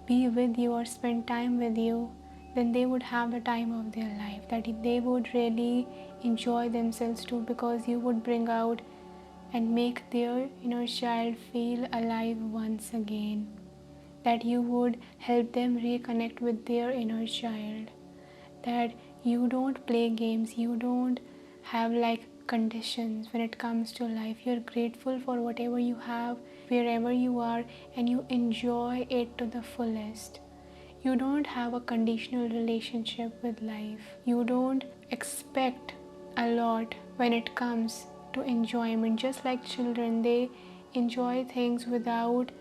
be with you or spend time with you, then they would have the time of their life, that they would really enjoy themselves too, because you would bring out and make their inner child feel alive once again, that you would help them reconnect with their inner child, that you don't play games, you don't have like conditions when it comes to life. You're grateful for whatever you have, wherever you are, and you enjoy it to the fullest. You don't have a conditional relationship with life. You don't expect a lot when it comes to enjoyment. Just like children, they enjoy things without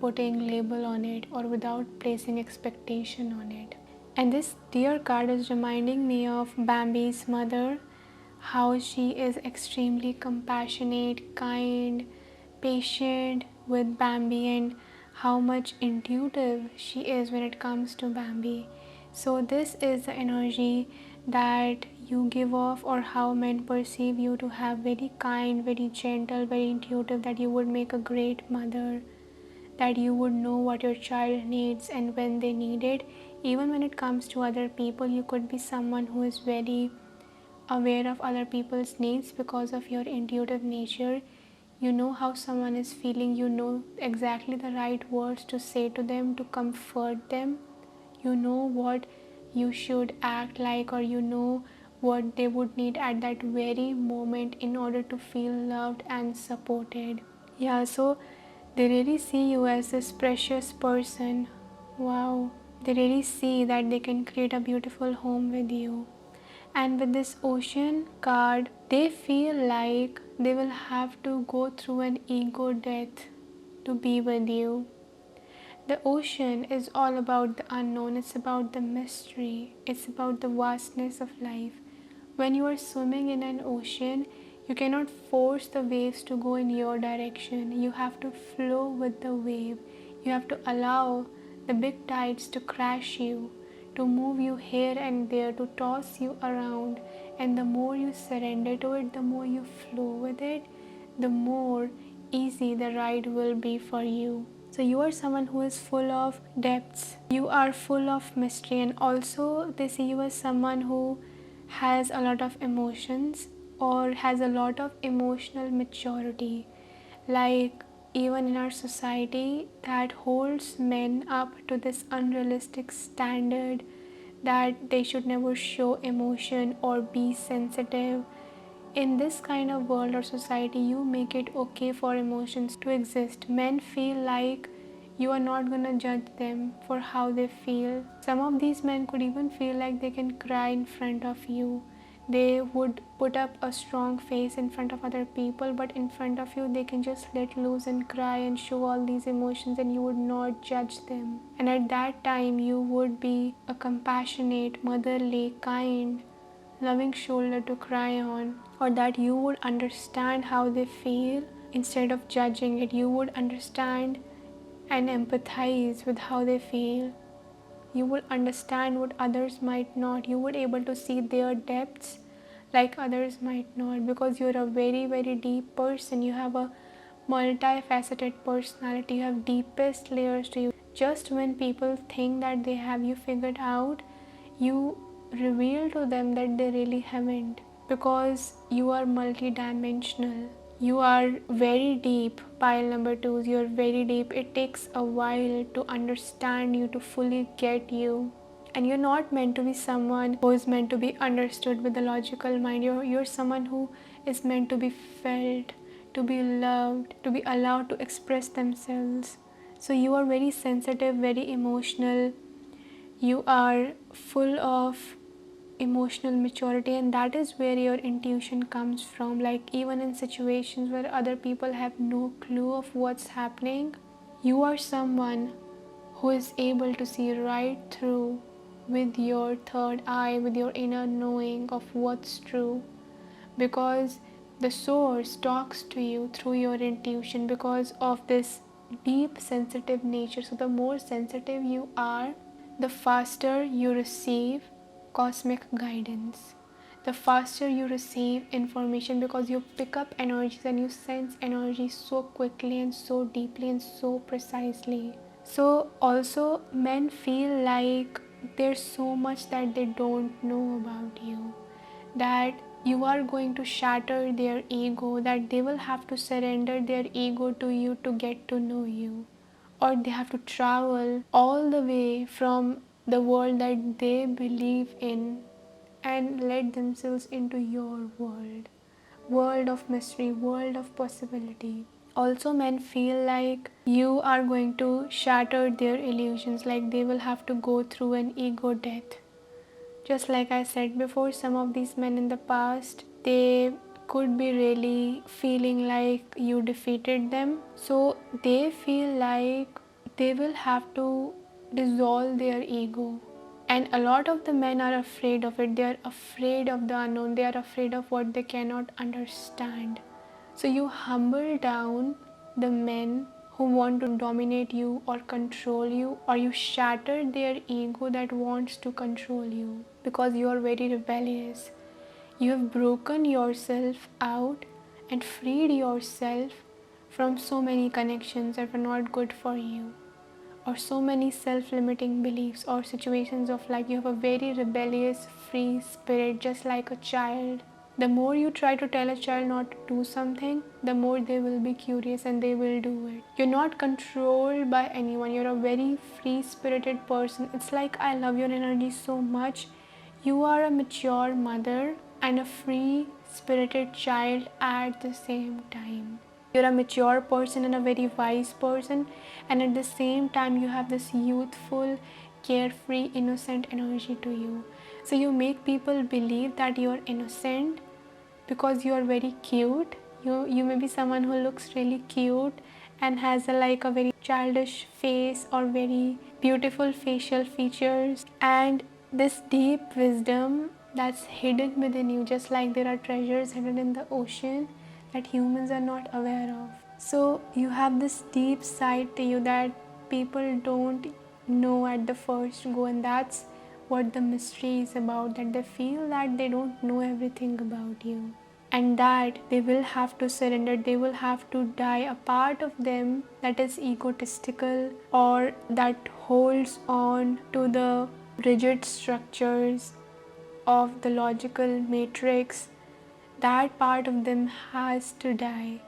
putting label on it, or without placing expectation on it. And this dear card is reminding me of Bambi's mother, how she is extremely compassionate, kind, patient with Bambi, and how much intuitive she is when it comes to Bambi. So this is the energy that you give off, or how men perceive you, to have very kind, very gentle, very intuitive, that you would make a great mother, that you would know what your child needs and when they need it. Even when it comes to other people, you could be someone who is very aware of other people's needs because of your intuitive nature. You know how someone is feeling, you know exactly the right words to say to them to comfort them. You know what you should act like, or you know what they would need at that very moment in order to feel loved and supported. Yeah, so they really see you as this precious person. Wow. They really see that they can create a beautiful home with you. And with this ocean card, they feel like they will have to go through an ego death to be with you. The ocean is all about the unknown, it's about the mystery, it's about the vastness of life. When you are swimming in an ocean, you cannot force the waves to go in your direction. You have to flow with the wave. You have to allow the big tides to crash you, to move you here and there, to toss you around. And the more you surrender to it, the more you flow with it, the more easy the ride will be for you. So you are someone who is full of depths. You are full of mystery, and also they see you as someone who has a lot of emotions, or has a lot of emotional maturity. Like, even in our society, that holds men up to this unrealistic standard that they should never show emotion or be sensitive. In this kind of world or society, you make it okay for emotions to exist. Men feel like you are not gonna judge them for how they feel. Some of these men could even feel like they can cry in front of you. They would put up a strong face in front of other people, but in front of you, they can just let loose and cry and show all these emotions, and you would not judge them. And at that time, you would be a compassionate, motherly, kind, loving shoulder to cry on, or that you would understand how they feel instead of judging it. You would understand and empathize with how they feel. You would understand what others might not. You would able to see their depths like others might not, because you're a very, very deep person. You have a multifaceted personality. You have deepest layers to you. Just when people think that they have you figured out, you reveal to them that they really haven't, because you are multidimensional. You are very deep, pile number twos. You're very deep. It takes a while to understand you, to fully get you. And you're not meant to be someone who is meant to be understood with the logical mind. You're someone who is meant to be felt, to be loved, to be allowed to express themselves. So you are very sensitive, very emotional. You are full of emotional maturity, and that is where your intuition comes from. Like, even in situations where other people have no clue of what's happening, you are someone who is able to see right through with your third eye, with your inner knowing of what's true, because the source talks to you through your intuition because of this deep sensitive nature. So the more sensitive you are, the faster you receive cosmic guidance, the faster you receive information, because you pick up energies and you sense energy so quickly and so deeply and so precisely. So also, men feel like there's so much that they don't know about you, that you are going to shatter their ego, that they will have to surrender their ego to you to get to know you, or they have to travel all the way from the world that they believe in and let themselves into your world of mystery, world of possibility. Also, men feel like you are going to shatter their illusions, like they will have to go through an ego death. Just like I said before, some of these men in the past, they could be really feeling like you defeated them. So they feel like they will have to dissolve their ego. And a lot of the men are afraid of it. They are afraid of the unknown. They are afraid of what they cannot understand. So you humble down the men who want to dominate you or control you, or you shattered their ego that wants to control you because you are very rebellious. You have broken yourself out and freed yourself from so many connections that were not good for you, or so many self-limiting beliefs or situations of life. You have a very rebellious, free spirit, just like a child. The more you try to tell a child not to do something, the more they will be curious and they will do it. You're not controlled by anyone. You're a very free-spirited person. It's like I love your energy so much. You are a mature mother and a free-spirited child at the same time. You're a mature person and a very wise person, and at the same time you have this youthful, carefree, innocent energy to you. So you make people believe that you're innocent because you are very cute. You may be someone who looks really cute and has a very childish face or very beautiful facial features, and this deep wisdom that's hidden within you, just like there are treasures hidden in the ocean that humans are not aware of. So you have this deep side to you that people don't know at the first go, and that's what the mystery is about, that they feel that they don't know everything about you, and that they will have to surrender, they will have to die. A part of them that is egotistical or that holds on to the rigid structures of the logical matrix, that part of them has to die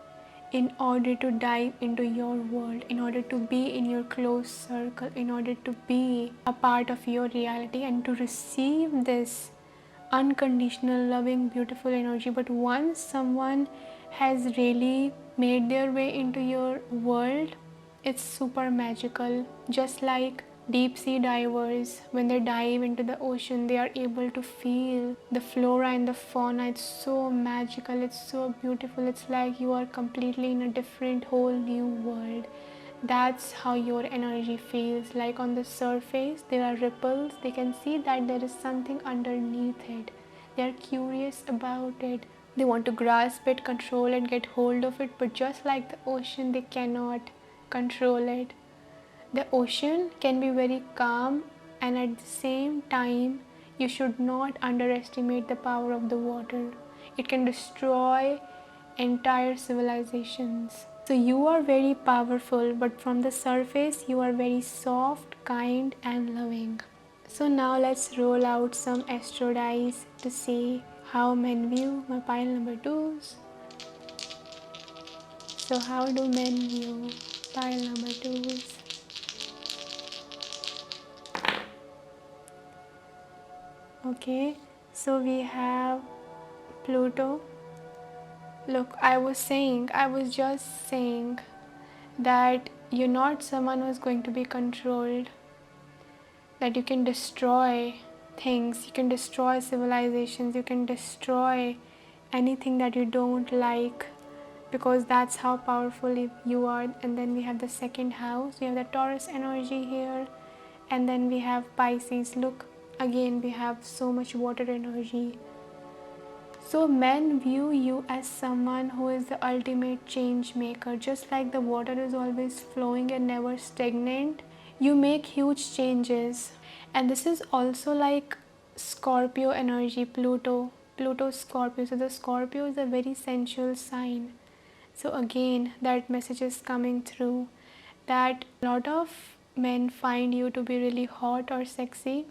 in order to dive into your world, in order to be in your close circle, in order to be a part of your reality and to receive this unconditional, loving, beautiful energy. But once someone has really made their way into your world, it's super magical. Just like deep sea divers, when they dive into the ocean, they are able to feel the flora and the fauna. It's so magical, it's so beautiful. It's like you are completely in a different, whole new world. That's how your energy feels. Like on the surface there are ripples, they can see that there is something underneath it. They are curious about it, they want to grasp it, control it, get hold of it, but just like the ocean, they cannot control it. The ocean can be very calm, and at the same time you should not underestimate the power of the water. It can destroy entire civilizations. So you are very powerful, but from the surface you are very soft, kind and loving. So now let's roll out some astro dice to see how men view my pile number 2s. So how do men view pile number 2s? Okay, so we have Pluto. Look, I was just saying that you're not someone who's going to be controlled, that you can destroy things, you can destroy civilizations, you can destroy anything that you don't like, because that's how powerful you are. And then we have the second house, we have the Taurus energy here, and then we have Pisces. Look, again we have so much water energy. So men view you as someone who is the ultimate change maker. Just like the water is always flowing and never stagnant, you make huge changes. And this is also like Scorpio energy, Pluto Scorpio. So the Scorpio is a very sensual sign. So again, that message is coming through, that a lot of men find you to be really hot or sexy.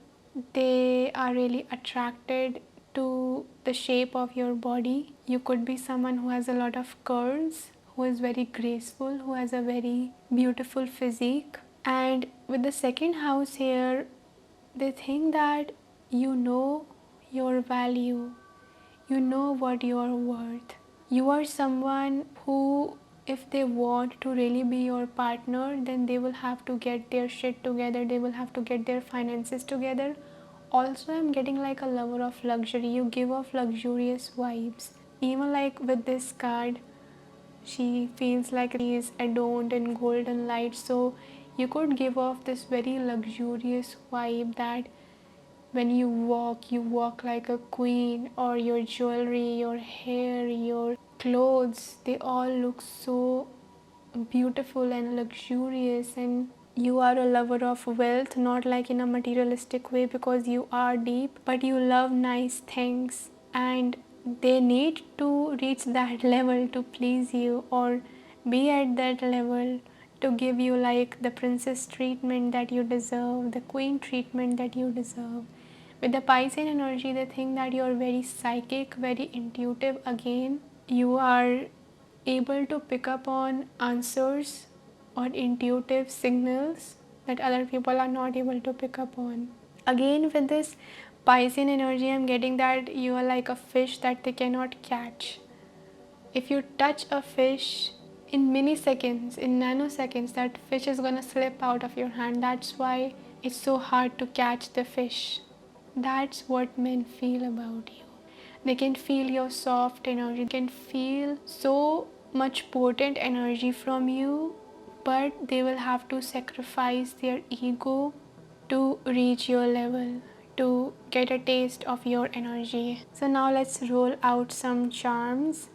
They are really attracted to the shape of your body. You could be someone who has a lot of curves, who is very graceful, who has a very beautiful physique. And with the second house here, they think that you know your value, you know what you are worth. You are someone who, if they want to really be your partner, then they will have to get their shit together, they will have to get their finances together. Also, I'm getting like a lover of luxury. You give off luxurious vibes. Even like with this card, she feels like she is adorned in golden light. So you could give off this very luxurious vibe that when you walk like a queen, or your jewelry, your hair, your clothes, they all look so beautiful and luxurious, and you are a lover of wealth, not like in a materialistic way because you are deep, but you love nice things, and they need to reach that level to please you or be at that level to give you like the princess treatment that you deserve, the queen treatment that you deserve. With the Piscean energy, they think that you are very psychic, very intuitive again. You are able to pick up on answers or intuitive signals that other people are not able to pick up on. Again, with this Piscean energy, I'm getting that you are like a fish that they cannot catch. If you touch a fish in milliseconds, in nanoseconds, that fish is gonna slip out of your hand. That's why it's so hard to catch the fish. That's what men feel about you. They can feel your soft energy, they can feel so much potent energy from you, but they will have to sacrifice their ego to reach your level, to get a taste of your energy. So now let's roll out some charms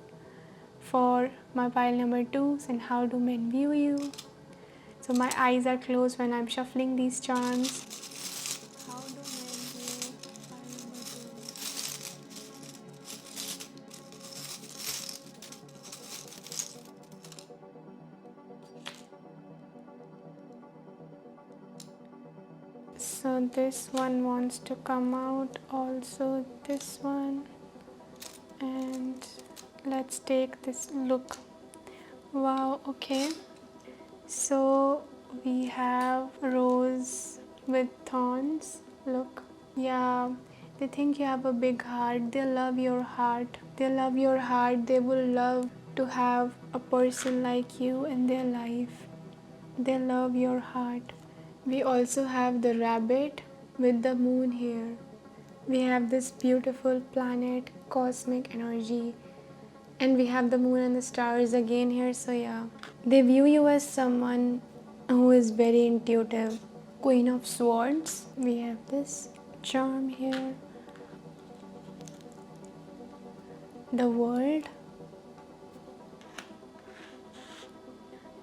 for my pile number 2 and how do men view you. So my eyes are closed when I'm shuffling these charms. How do men view pile number 2? So this one wants to come out, also this one, and let's take this look. Wow, okay. So we have rose with thorns. Look, yeah, they think you have a big heart. They love your heart. They love your heart. They will love to have a person like you in their life. They love your heart. We also have the rabbit with the moon here. We have this beautiful planet, cosmic energy, and we have the moon and the stars again here. So yeah, they view you as someone who is very intuitive. Queen of Swords, we have this charm here. The World.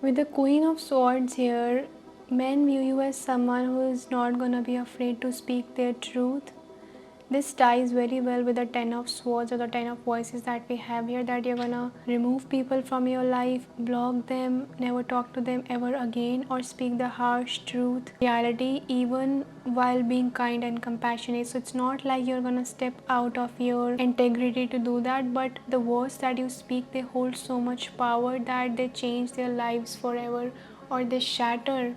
With the Queen of Swords here, men view you as someone who is not gonna be afraid to speak their truth. This ties very well with the 10 of Swords or the 10 of Voices that we have here, that you're gonna remove people from your life, block them, never talk to them ever again, or speak the harsh truth, reality, even while being kind and compassionate. So it's not like you're gonna step out of your integrity to do that, but the words that you speak, they hold so much power that they change their lives forever, or they shatter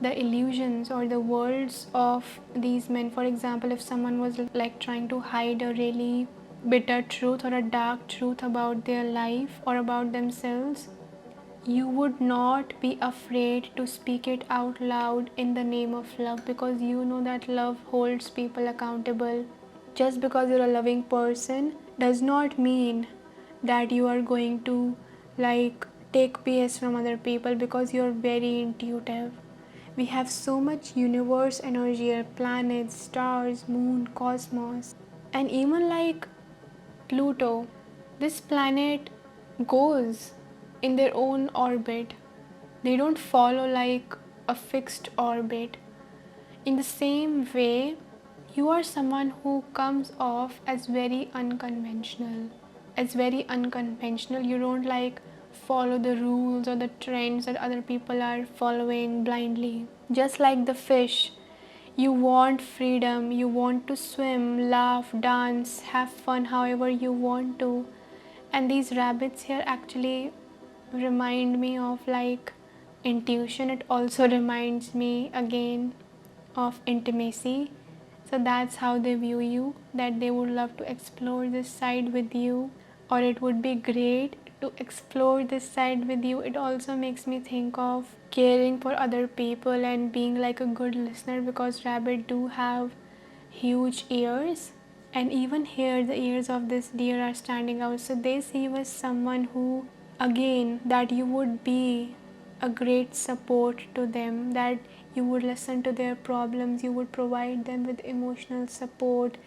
the illusions or the worlds of these men. For example, if someone was like trying to hide a really bitter truth or a dark truth about their life or about themselves, you would not be afraid to speak it out loud in the name of love, because you know that love holds people accountable. Just because you're a loving person does not mean that you are going to like take PS from other people, because you're very intuitive. We have so much universe energy, planets, stars, moon, cosmos, and even like Pluto. This planet goes in their own orbit. They don't follow like a fixed orbit. In the same way, you are someone who comes off as very unconventional. As very unconventional. You don't like follow the rules or the trends that other people are following blindly. Just like the fish, you want freedom, you want to swim, laugh, dance, have fun however you want to. And these rabbits here actually remind me of like intuition. It also reminds me again of intimacy. So that's how they view you, that they would love to explore this side with you, or it would be great to explore this side with you. It also makes me think of caring for other people and being like a good listener, because rabbit do have huge ears, and even here the ears of this deer are standing out. So they see you as someone who, again, that you would be a great support to them, that you would listen to their problems, you would provide them with emotional support,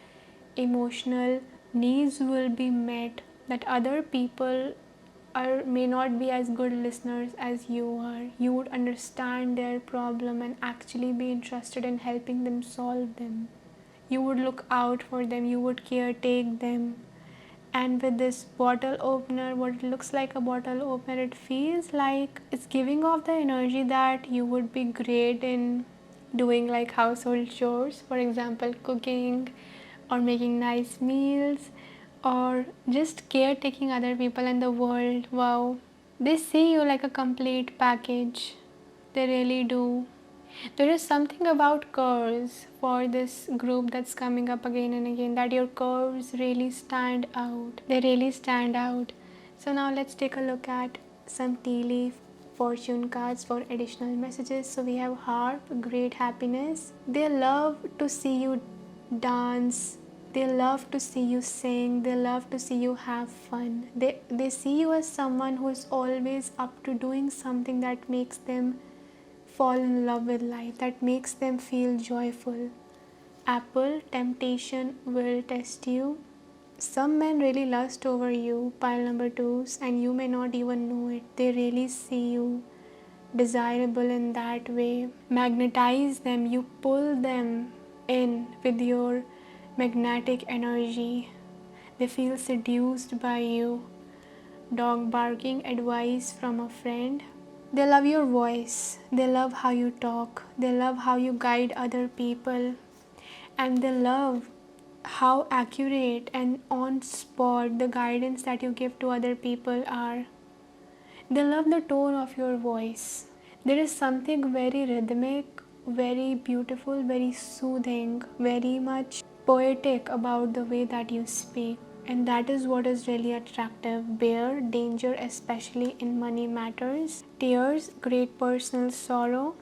emotional needs will be met that other people or may not be as good listeners as you are. You would understand their problem and actually be interested in helping them solve them. You would look out for them, you would caretake them. And with this bottle opener, what it looks like a bottle opener, it feels like it's giving off the energy that you would be great in doing like household chores, for example cooking or making nice meals or just caretaking other people in the world. Wow, they see you like a complete package, they really do. There is something about curves for this group that's coming up again and again, that your curves really stand out. They really stand out. So now let's take a look at some tea leaf fortune cards for additional messages. So we have harp, great happiness. They love to see you dance. They love to see you sing. They love to see you have fun. They see you as someone who is always up to doing something that makes them fall in love with life, that makes them feel joyful. Apple, temptation will test you. Some men really lust over you, pile number twos, and you may not even know it. They really see you desirable in that way. Magnetize them, you pull them in with your magnetic energy. They feel seduced by you. Dog barking, advice from a friend. They love your voice, they love how you talk, they love how you guide other people, and they love how accurate and on spot the guidance that you give to other people are. They love the tone of your voice. There is something very rhythmic, very beautiful, very soothing, very much poetic about the way that you speak. And that is what is really attractive. Bear, danger, especially in money matters. Tears, great personal sorrow.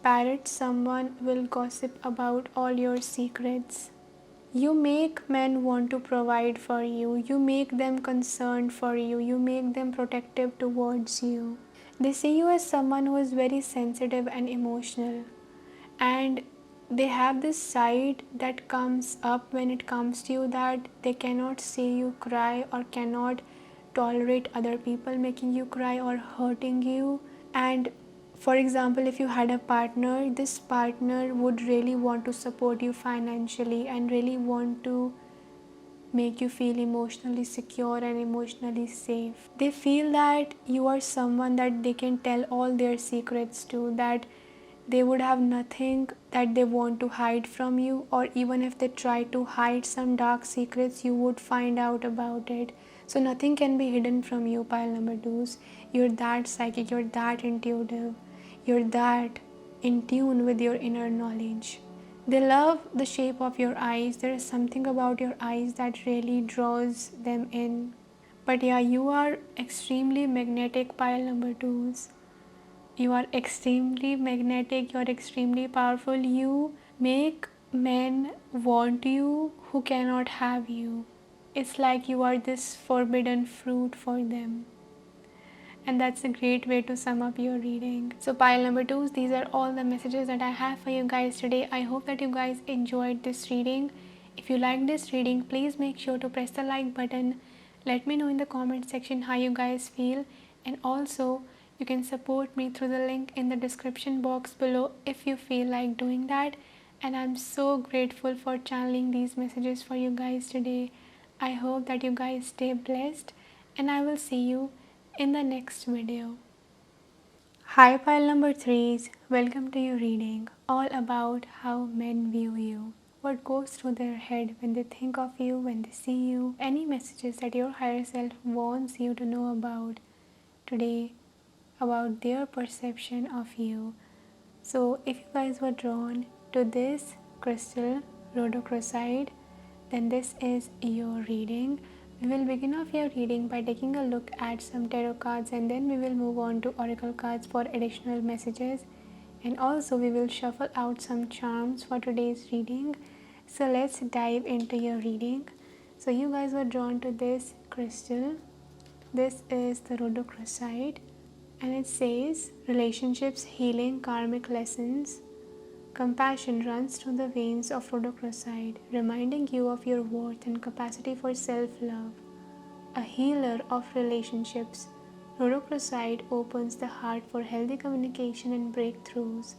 Parrot, someone will gossip about all your secrets. You make men want to provide for you. You make them concerned for you. You make them protective towards you. They see you as someone who is very sensitive and emotional. And they have this side that comes up when it comes to you, that they cannot see you cry or cannot tolerate other people making you cry or hurting you. And for example, if you had a partner, this partner would really want to support you financially and really want to make you feel emotionally secure and emotionally safe. They feel that you are someone that they can tell all their secrets to, that they would have nothing that they want to hide from you, or even if they try to hide some dark secrets, you would find out about it. So nothing can be hidden from you, pile number twos. You're that psychic, you're that intuitive, you're that in tune with your inner knowledge. They love the shape of your eyes. There is something about your eyes that really draws them in. But yeah, you are extremely magnetic, pile number twos. You are extremely magnetic, you're extremely powerful. You make men want you who cannot have you. It's like you are this forbidden fruit for them. And that's a great way to sum up your reading. So pile number twos, these are all the messages that I have for you guys today. I hope that you guys enjoyed this reading. If you like this reading, please make sure to press the like button. Let me know in the comment section how you guys feel, and also you can support me through the link in the description box below if you feel like doing that. And I'm so grateful for channeling these messages for you guys today. I hope that you guys stay blessed, and I will see you in the next video. Hi pile number threes, welcome to your reading all about how men view you. What goes through their head when they think of you, when they see you, any messages that your higher self wants you to know about today, about their perception of you. So if you guys were drawn to this crystal, rhodochrosite, then this is your reading. We will begin off your reading by taking a look at some tarot cards, and then we will move on to oracle cards for additional messages, and also we will shuffle out some charms for today's reading. So let's dive into your reading. So you guys were drawn to this crystal. This is the rhodochrosite, and it says relationships, healing, karmic lessons. Compassion runs through the veins of rhodochrosite, reminding you of your worth and capacity for self-love. a healer of relationships. Rhodochrosite opens the heart for healthy communication and breakthroughs.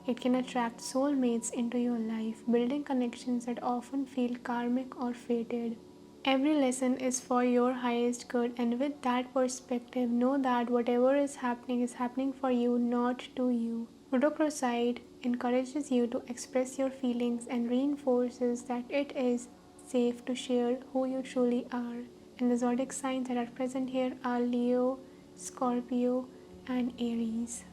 It can attract soulmates into your life, building connections that often feel karmic or fated. Every lesson is for your highest good, and with that perspective, know that whatever is happening for you, not to you. Rhodochrosite encourages you to express your feelings and reinforces that it is safe to share who you truly are. And the zodiac signs that are present here are Leo, Scorpio, and Aries.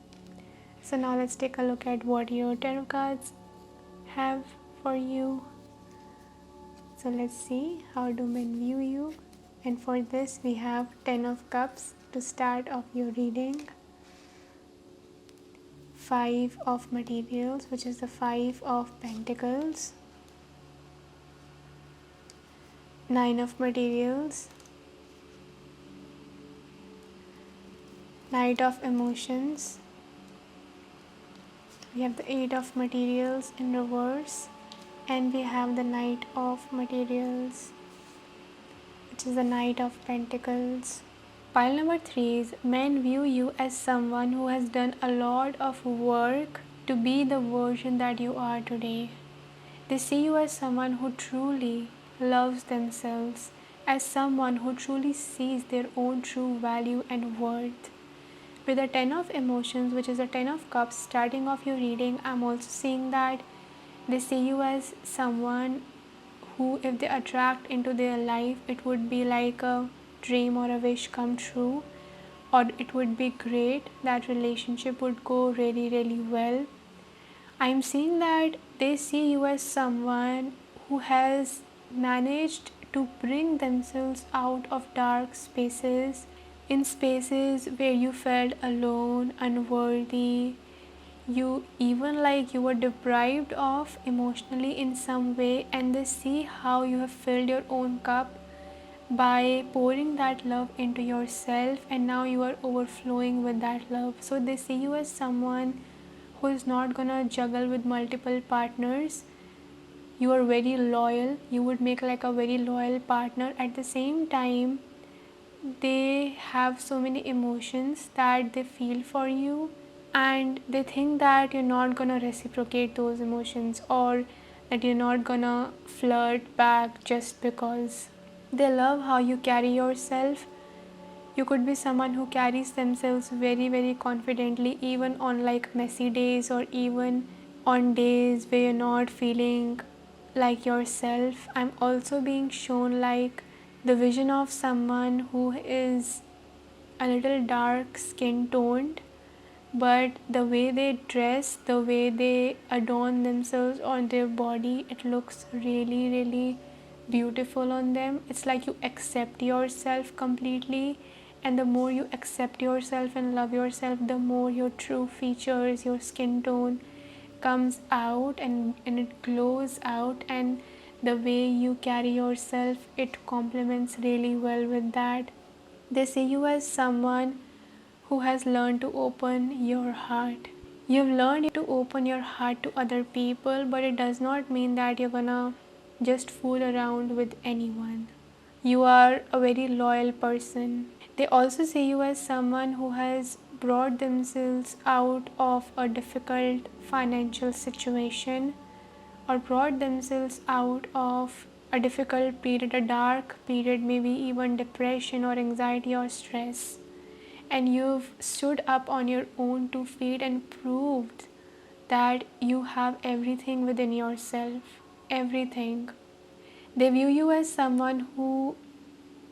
So now let's take a look at what your tarot cards have for you. So let's see, how do men view you? And for this we have 10 of Cups to start off your reading. 5 of Materials, which is the 5 of Pentacles. 9 of Materials. Knight of Emotions. We have the 8 of Materials in reverse, and we have the Knight of Materials, which is the Knight of Pentacles. Pile number 3 is men view you as someone who has done a lot of work to be the version that you are today. They see you as someone who truly loves themselves, as someone who truly sees their own true value and worth. With the 10 of Emotions, which is the 10 of Cups, starting off your reading, I'm also seeing that they see you as someone who, if they attract into their life, it would be like a dream or a wish come true, or it would be great. That relationship would go really, really well. I'm seeing that they see you as someone who has managed to bring themselves out of dark spaces, in spaces where you felt alone, unworthy, you even like you were deprived of emotionally in some way, and they see how you have filled your own cup by pouring that love into yourself, and now you are overflowing with that love. So they see you as someone who is not gonna juggle with multiple partners. You are very loyal, you would make like a very loyal partner. At the same time, they have so many emotions that they feel for you, and they think that you're not gonna reciprocate those emotions, or that you're not gonna flirt back just because. They love how you carry yourself. You could be someone who carries themselves very, very confidently, even on like messy days, or even on days where you're not feeling like yourself. I'm also being shown like the vision of someone who is a little dark skin toned, but the way they dress, the way they adorn themselves on their body, it looks really, really beautiful on them. It's like you accept yourself completely, and the more you accept yourself and love yourself, the more your true features, your skin tone comes out, and it glows out, and the way you carry yourself, it complements really well with that. They see you as someone who has learned to open your heart. You've learned to open your heart to other people, but it does not mean that you're gonna just fool around with anyone. You are a very loyal person. They also see you as someone who has brought themselves out of a difficult financial situation, or brought themselves out of a difficult period, a dark period, maybe even depression or anxiety or stress. And you've stood up on your own 2 feet and proved that you have everything within yourself. Everything. They view you as someone who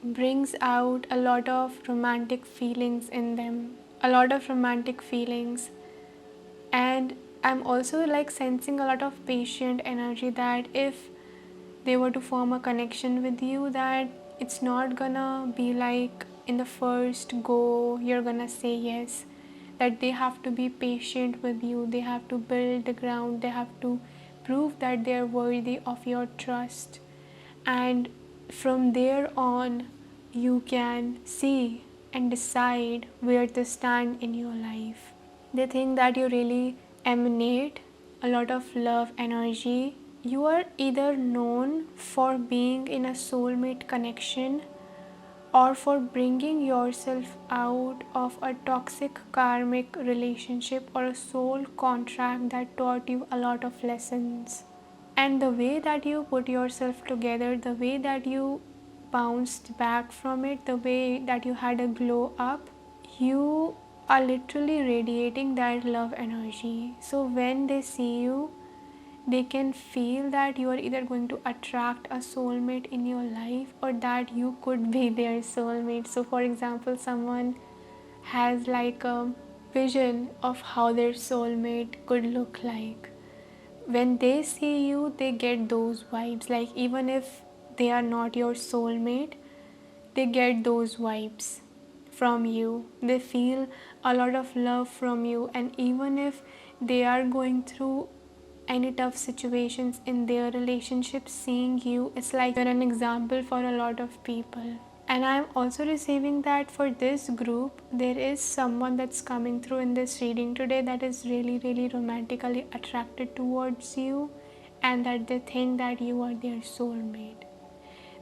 brings out a lot of romantic feelings in them. A lot of romantic feelings. And I'm also like sensing a lot of patient energy, that if they were to form a connection with you, that it's not gonna be like in the first go you're gonna say yes. That they have to be patient with you, they have to build the ground, they have to prove that they're worthy of your trust, and from there on you can see and decide where to stand in your life. They think that you really emanate a lot of love energy. You are either known for being in a soulmate connection, or for bringing yourself out of a toxic karmic relationship or a soul contract that taught you a lot of lessons. And the way that you put yourself together, the way that you bounced back from it, the way that you had a glow up, you are literally radiating that love energy. So when they see you, they can feel that you are either going to attract a soulmate in your life or that you could be their soulmate. So for example, someone has like a vision of how their soulmate could look like. When they see you, they get those vibes. Like even if they are not your soulmate, they get those vibes from you. They feel a lot of love from you, and even if they are going through any tough situations in their relationship, seeing you, it's like you're an example for a lot of people. And I'm also receiving that for this group, there is someone that's coming through in this reading today that is really, really romantically attracted towards you, and that they think that you are their soulmate.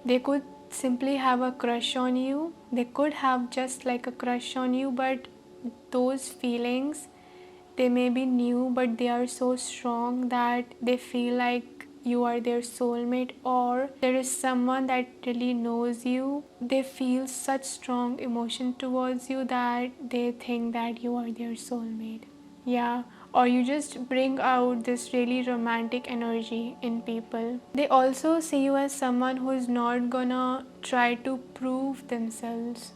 They could simply have a crush on you. They could have just like a crush on you, but those feelings, they may be new, but they are so strong that they feel like you are their soulmate, or there is someone that really knows you. They feel such strong emotion towards you that they think that you are their soulmate. Yeah, or you just bring out this really romantic energy in people. They also see you as someone who is not gonna try to prove themselves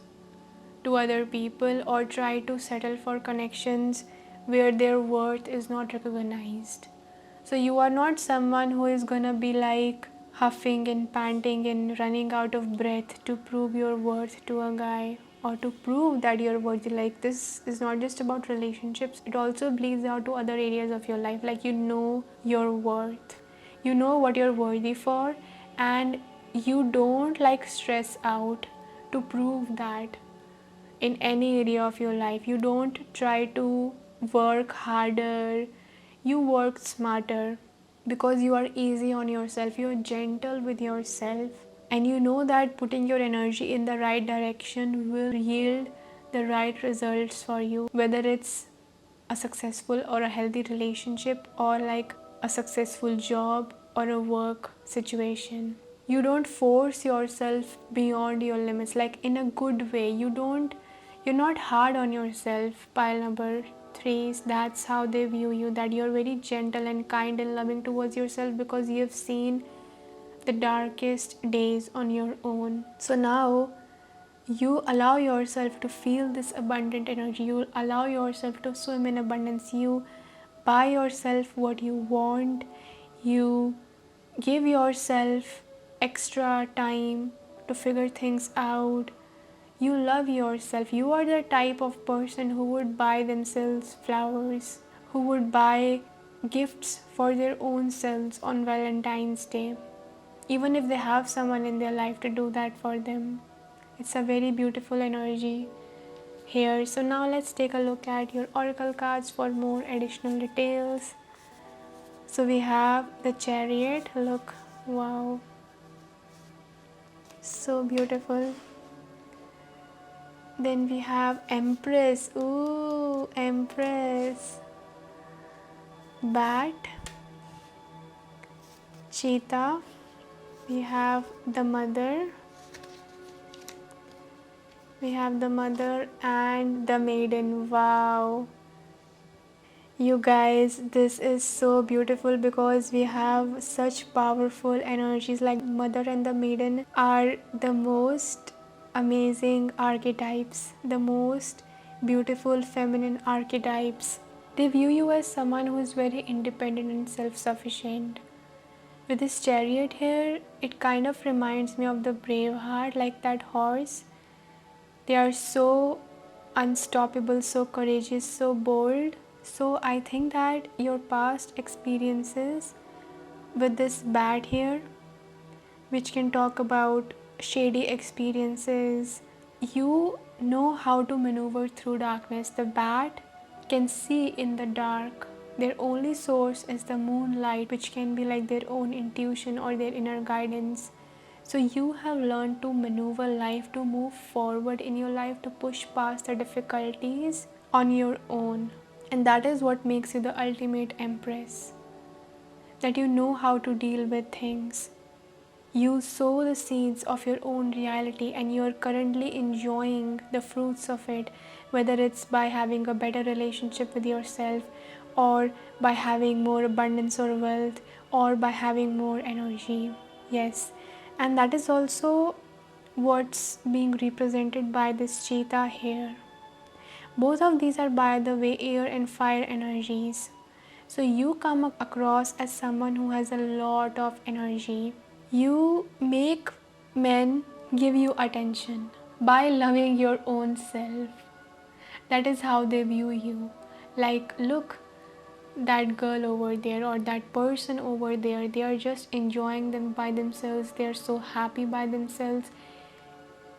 to other people or try to settle for connections where their worth is not recognized. So you are not someone who is gonna be like huffing and panting and running out of breath to prove your worth to a guy or to prove that you're worthy. Like, this is not just about relationships, it also bleeds out to other areas of your life. Like, you know your worth, you know what you're worthy for, and you don't like stress out to prove that in any area of your life. You don't try to work harder, you work smarter because you are easy on yourself, you're gentle with yourself, and you know that putting your energy in the right direction will yield the right results for you, whether it's a successful or a healthy relationship or like a successful job or a work situation. You don't force yourself beyond your limits, like in a good way. You're not hard on yourself. Pile number 3s, that's how they view you, that you're very gentle and kind and loving towards yourself because you've seen the darkest days on your own. So now you allow yourself to feel this abundant energy. You allow yourself to swim in abundance. You buy yourself what you want. You give yourself extra time to figure things out. You love yourself. You are the type of person who would buy themselves flowers, who would buy gifts for their own selves on Valentine's Day, even if they have someone in their life to do that for them. It's a very beautiful energy here. So now let's take a look at your oracle cards for more additional details. So we have the Chariot. Look, wow, so beautiful. Then we have Empress. Ooh, Empress. Bat, Cheetah. We have the Mother. We have the Mother and the Maiden. Wow. You guys, this is so beautiful because we have such powerful energies. Like, Mother and the Maiden are the most amazing archetypes, the most beautiful feminine archetypes. They view you as someone who is very independent and self-sufficient. With this Chariot here, it kind of reminds me of the Braveheart, like that horse. They are so unstoppable, so courageous, so bold. So I think that your past experiences with this bat here, which can talk about shady experiences, you know how to maneuver through darkness. The bat can see in the dark. Their only source is the moonlight, which can be like their own intuition or their inner guidance. So you have learned to maneuver life, to move forward in your life, to push past the difficulties on your own. And that is what makes you the ultimate empress. That you know how to deal with things. You sow the seeds of your own reality and you're currently enjoying the fruits of it, whether it's by having a better relationship with yourself, or by having more abundance or wealth, or by having more energy. Yes, and that is also what's being represented by this cheetah here. Both of these are, by the way, air and fire energies. So you come across as someone who has a lot of energy. You make men give you attention by loving your own self. That is how they view you. Like, look, that girl over there or that person over there, they are just enjoying them by themselves. They are so happy by themselves.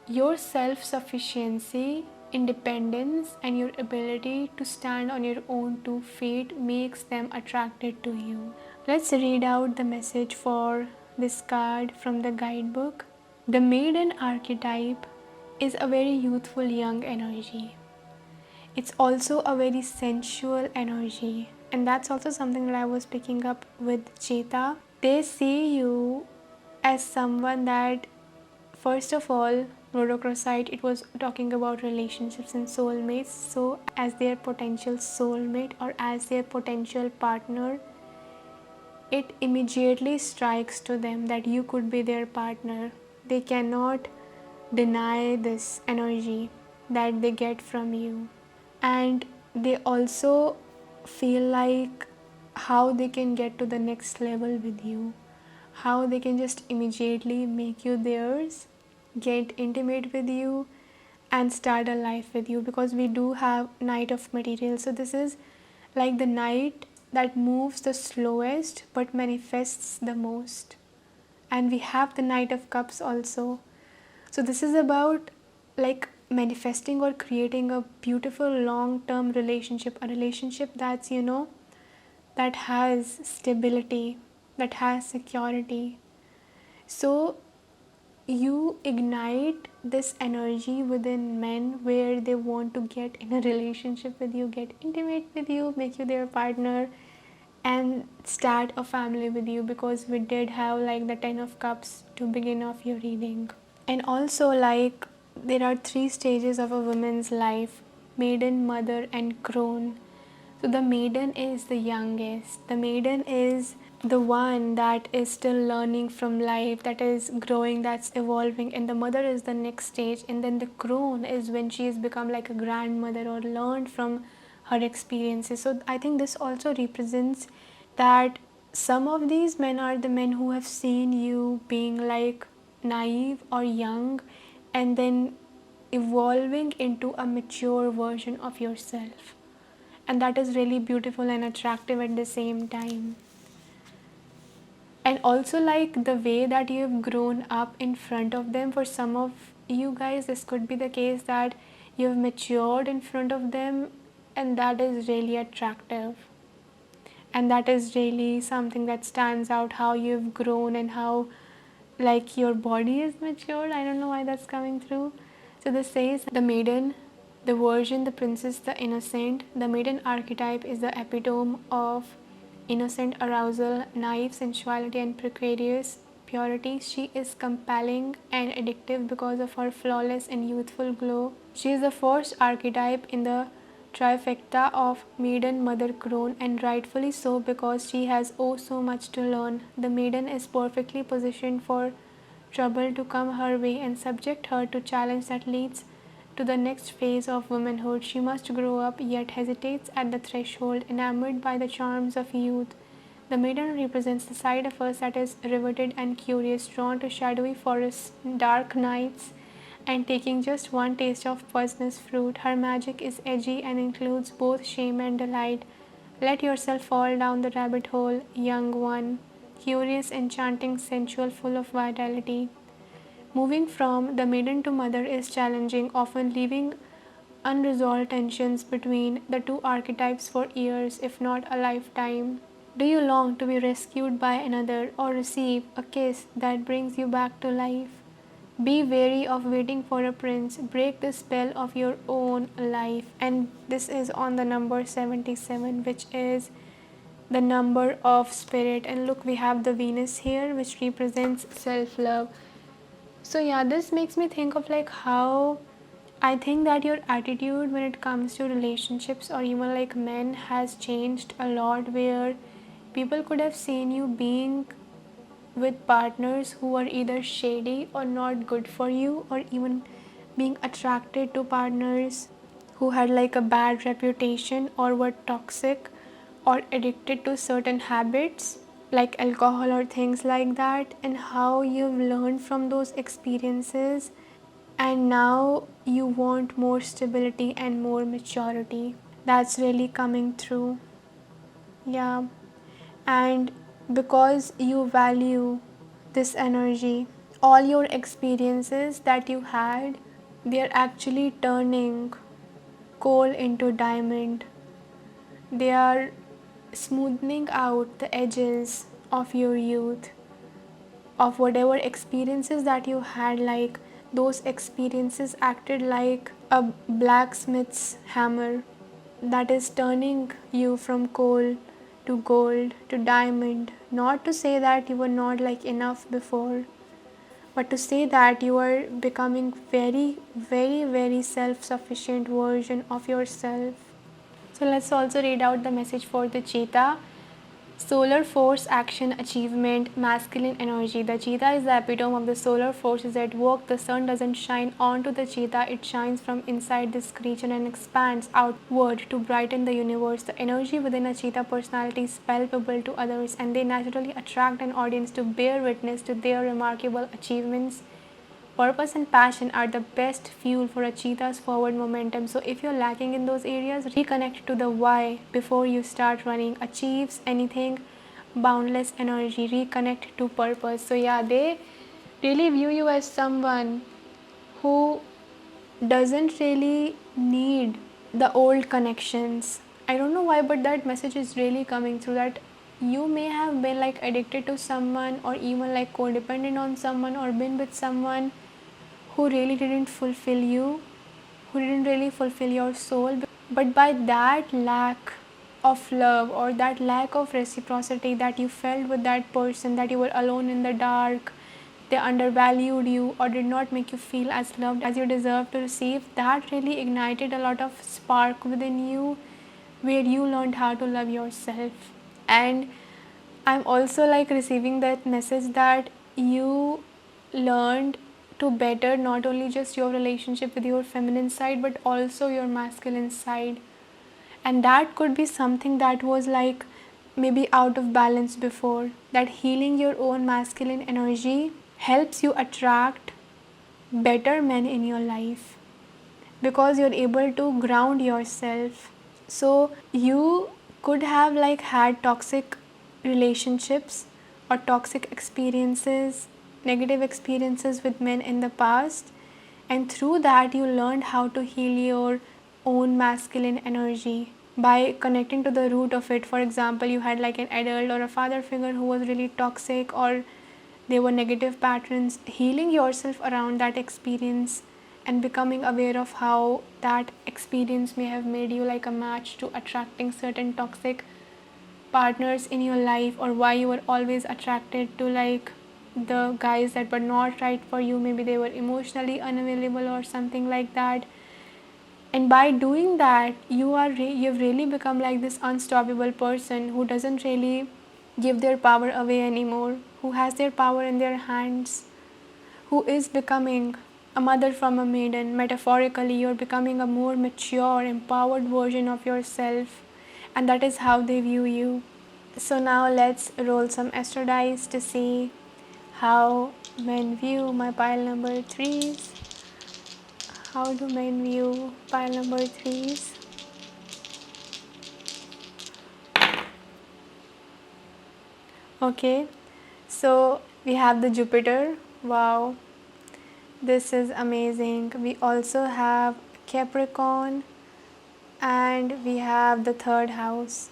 Your self sufficiency, independence, and your ability to stand on your own 2 feet makes them attracted to you. Let's read out the message for this card from the guidebook. The maiden archetype is a very youthful young energy. It's also a very sensual energy, and that's also something that I was picking up with Cheetah. They see you as someone that, first of all, Rhodochrosite, it was talking about relationships and soulmates. So as their potential soulmate or as their potential partner, it immediately strikes to them that you could be their partner. They cannot deny this energy that they get from you. And they also feel like how they can get to the next level with you, how they can just immediately make you theirs, get intimate with you, and start a life with you, because we do have Knight of Materials. So this is like the knight that moves the slowest but manifests the most. And we have the Knight of Cups also. So this is about like manifesting or creating a beautiful long-term relationship, a relationship that's, that has stability, that has security. So you ignite this energy within men where they want to get in a relationship with you, get intimate with you, make you their partner, and start a family with you, because we did have like the 10 of cups to begin off your reading. And also, like, there are 3 stages of a woman's life: maiden, mother, and crone. So the maiden is the youngest. The maiden is the one that is still learning from life, that is growing, that's evolving. And the mother is the next stage. And then the crone is when she has become like a grandmother or learned from her experiences. So I think this also represents that some of these men are the men who have seen you being like naive or young and then evolving into a mature version of yourself. And that is really beautiful and attractive at the same time. And also, like, the way that you have grown up in front of them. For some of you guys, this could be the case that you have matured in front of them, and that is really attractive. And that is really something that stands out, how you've grown and how like your body is matured. I don't know why that's coming through. So this says the maiden, the virgin, the princess, the innocent. The maiden archetype is the epitome of innocent arousal, naive sensuality, and precarious purity. She is compelling and addictive because of her flawless and youthful glow. She is the first archetype in the trifecta of maiden, mother, crone, and rightfully so, because she has oh so much to learn. The maiden is perfectly positioned for trouble to come her way and subject her to challenge that leads to the next phase of womanhood. She must grow up, yet hesitates at the threshold, enamored by the charms of youth. The maiden represents the side of us that is riveted and curious, drawn to shadowy forests, dark nights, and taking just one taste of poisonous fruit. Her magic is edgy and includes both shame and delight. Let yourself fall down the rabbit hole, young one. Curious, enchanting, sensual, full of vitality. Moving from the maiden to mother is challenging, often leaving unresolved tensions between the two archetypes for years, if not a lifetime. Do you long to be rescued by another or receive a kiss that brings you back to life? Be wary of waiting for a prince. Break the spell of your own life. And this is on the number 77, which is the number of spirit. And look, we have the Venus here, which represents self love. So, yeah, this makes me think of like how I think that your attitude when it comes to relationships or even like men has changed a lot, where people could have seen you being with partners who are either shady or not good for you, or even being attracted to partners who had like a bad reputation or were toxic or addicted to certain habits like alcohol or things like that, and how you've learned from those experiences and now you want more stability and more maturity. That's really coming through. Yeah. And because you value this energy, all your experiences that you had, they are actually turning coal into diamond. They are smoothing out the edges of your youth, of whatever experiences that you had. Like those experiences acted like a blacksmith's hammer that is turning you from coal to gold to diamond. Not to say that you were not like enough before, but to say that you are becoming very, very, very self-sufficient version of yourself. So let's also read out the message for the cheetah. Solar force, action, achievement, masculine energy. The cheetah is the epitome of the solar forces at work. The sun doesn't shine onto the cheetah, it shines from inside this creature and expands outward to brighten the universe. The energy within a cheetah personality is palpable to others, and they naturally attract an audience to bear witness to their remarkable achievements. Purpose and passion are the best fuel for a cheetah's forward momentum. So if you're lacking in those areas, reconnect to the why before you start running. Achieves anything, boundless energy, reconnect to purpose. So yeah, they really view you as someone who doesn't really need the old connections. I don't know why, but that message is really coming through, that you may have been like addicted to someone or even like codependent on someone or been with someone who really didn't fulfill you, who didn't really fulfill your soul. But by that lack of love or that lack of reciprocity that you felt with that person, that you were alone in the dark, they undervalued you or did not make you feel as loved as you deserve to receive, that really ignited a lot of spark within you, where you learned how to love yourself. And I'm also like receiving that message that you learned to better not only just your relationship with your feminine side but also your masculine side. And that could be something that was like maybe out of balance before. That healing your own masculine energy helps you attract better men in your life because you're able to ground yourself. So you could have like had toxic relationships or toxic experiences, negative experiences with men in the past, and through that you learned how to heal your own masculine energy by connecting to the root of it. For example, you had like an adult or a father figure who was really toxic, or they were negative patterns. Healing yourself around that experience and becoming aware of how that experience may have made you like a match to attracting certain toxic partners in your life, or why you were always attracted to like the guys that were not right for you. Maybe they were emotionally unavailable or something like that. And by doing that, you've really become like this unstoppable person who doesn't really give their power away anymore, who has their power in their hands, who is becoming a mother from a maiden. Metaphorically, you're becoming a more mature, empowered version of yourself, and that is how they view you. So now let's roll some astro dice to see how men view my pile number threes. How do men view pile number threes? Okay, so we have the Jupiter. Wow, this is amazing. We also have Capricorn, and we have the third house.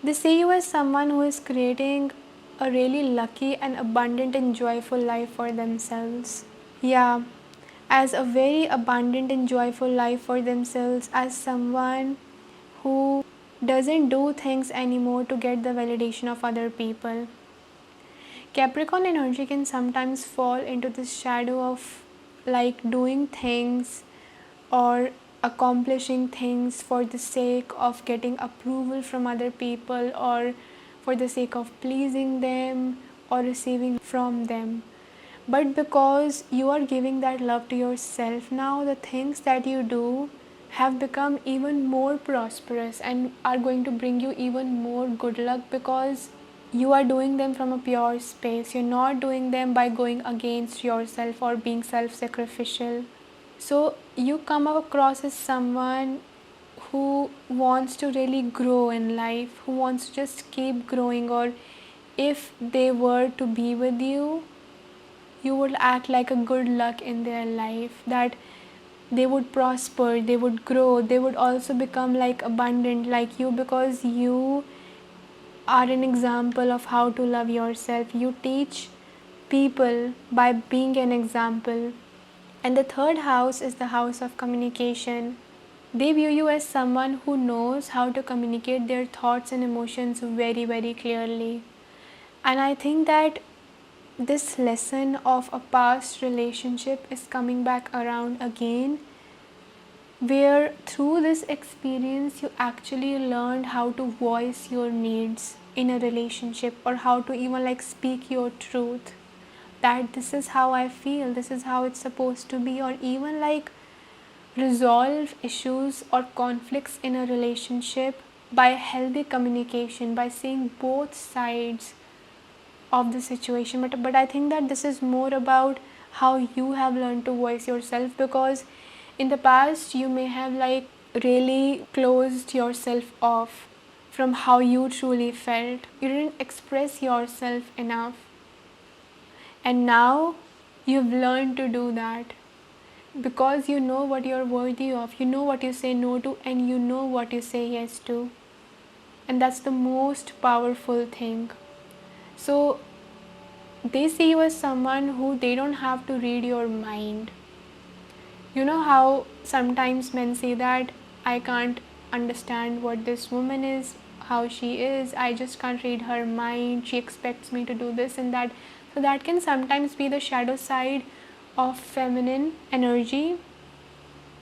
They see you as someone who is creating a really lucky and abundant and joyful life for themselves. Yeah, as a very abundant and joyful life for themselves, as someone who doesn't do things anymore to get the validation of other people. Capricorn energy can sometimes fall into this shadow of like doing things or accomplishing things for the sake of getting approval from other people or for the sake of pleasing them or receiving from them. But because you are giving that love to yourself now, the things that you do have become even more prosperous and are going to bring you even more good luck because you are doing them from a pure space. You're not doing them by going against yourself or being self sacrificial. So you come across as someone who wants to really grow in life, who wants to just keep growing, or if they were to be with you, you would act like a good luck in their life, that they would prosper, they would grow, they would also become like abundant like you because you are an example of how to love yourself. You teach people by being an example. And the third house is the house of communication. They view you as someone who knows how to communicate their thoughts and emotions very, very clearly. And I think that this lesson of a past relationship is coming back around again, where through this experience you actually learned how to voice your needs in a relationship or how to even like speak your truth, that this is how I feel, this is how it's supposed to be, or even like resolve issues or conflicts in a relationship by healthy communication, by seeing both sides of the situation. But I think that this is more about how you have learned to voice yourself, because in the past you may have like really closed yourself off from how you truly felt. You didn't express yourself enough, and now you've learned to do that because you know what you're worthy of, you know what you say no to, and you know what you say yes to. And that's the most powerful thing. So they see you as someone who they don't have to read your mind. You know how sometimes men say that I can't understand what this woman is, how she is, I just can't read her mind, she expects me to do this and that. So that can sometimes be the shadow side of feminine energy,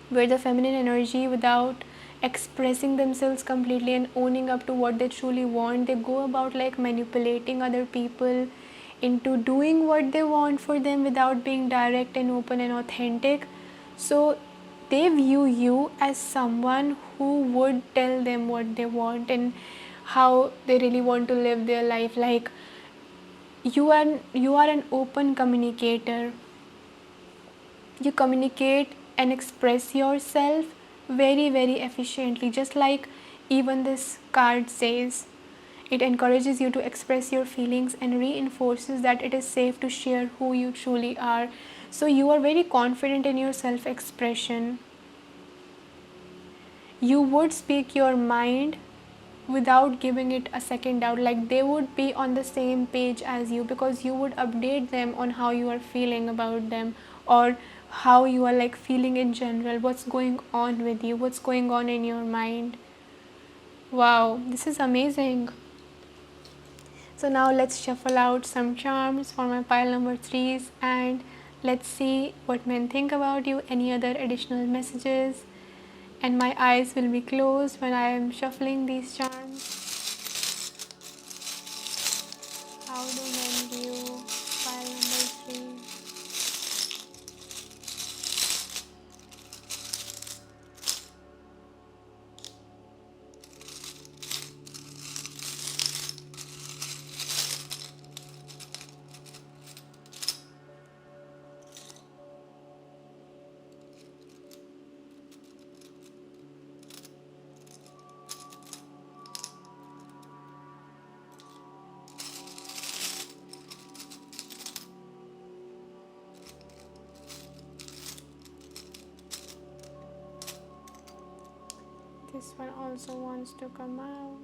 where the feminine energy, without expressing themselves completely and owning up to what they truly want, they go about like manipulating other people into doing what they want for them without being direct and open and authentic. So they view you as someone who would tell them what they want and how they really want to live their life. Like you are an open communicator. You communicate and express yourself very, very efficiently, just like even this card says. It encourages you to express your feelings and reinforces that it is safe to share who you truly are. So you are very confident in your self expression. You would speak your mind without giving it a second doubt. Like they would be on the same page as you because you would update them on how you are feeling about them, or how you are like feeling in general, what's going on with you, what's going on in your mind. Wow, this is amazing. So now let's shuffle out some charms for my pile number threes, and let's see what men think about you, any other additional messages. And my eyes will be closed when I am shuffling these charms. How do men view pile number three? This one also wants to come out.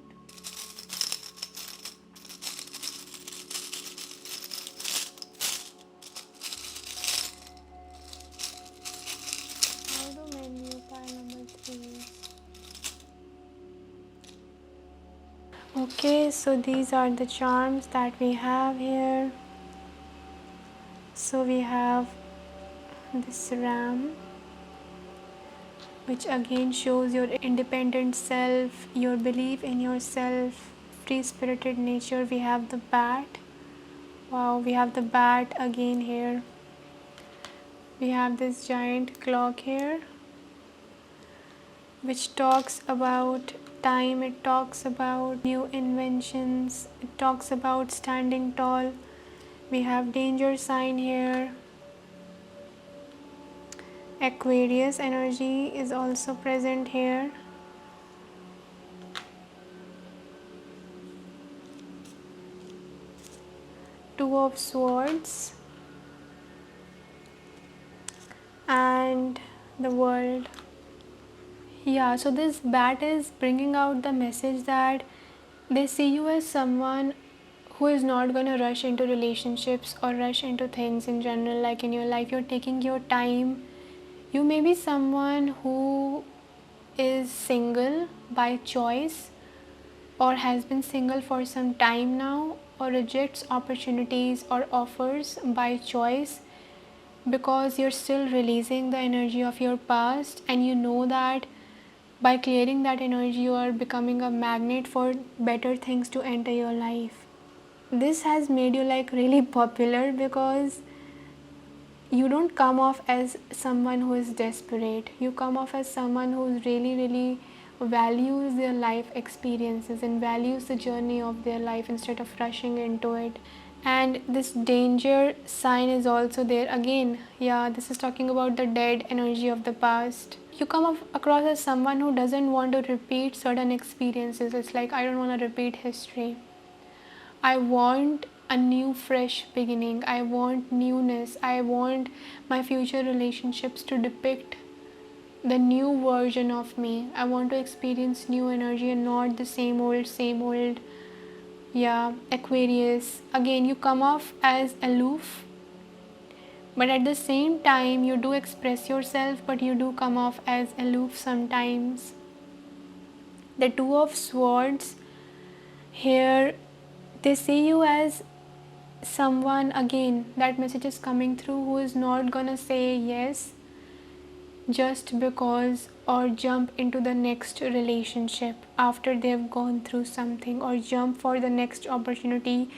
Okay, so these are the charms that we have here. So we have this ram, which again shows your independent self, your belief in yourself, free spirited nature. We have the bat. Wow, we have the bat again here. We have this giant clock here, which talks about time, it talks about new inventions, it talks about standing tall. We have danger sign here. Aquarius energy is also present here. Two of Swords and the World. Yeah, so this bat is bringing out the message that they see you as someone who is not going to rush into relationships or rush into things in general. Like in your life, you're taking your time. You may be someone who is single by choice or has been single for some time now, or rejects opportunities or offers by choice because you're still releasing the energy of your past, and you know that by clearing that energy you are becoming a magnet for better things to enter your life. This has made you like really popular because you don't come off as someone who is desperate. You come off as someone who really values their life experiences and values the journey of their life instead of rushing into it. And this danger sign is also there again. Yeah, this is talking about the dead energy of the past. You come across as someone who doesn't want to repeat certain experiences. It's like, I don't want to repeat history. I want a new, fresh beginning. I want newness. I want my future relationships to depict the new version of me. I want to experience new energy and not the same old, same old. Yeah, Aquarius. Again, you come off as aloof, but at the same time, you do express yourself, but you do come off as aloof sometimes. The Two of Swords here, they see you as someone, again that message is coming through, who is not gonna say yes just because or jump into the next relationship after they've gone through something, or jump for the next opportunity.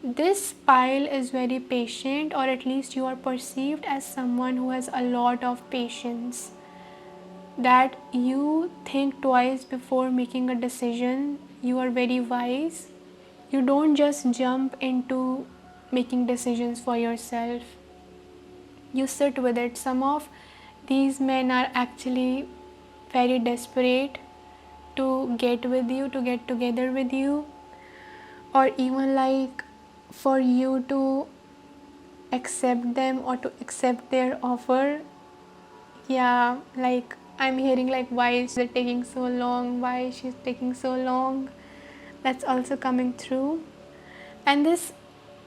This pile is very patient, or at least you are perceived as someone who has a lot of patience, that you think twice before making a decision. You are very wise. You don't just jump into making decisions for yourself. You sit with it. Some of these men are actually very desperate to get with you, to get together with you, or even like for you to accept them or to accept their offer. Yeah, like I'm hearing like, why is it taking so long? Why she's taking so long? That's also coming through. And this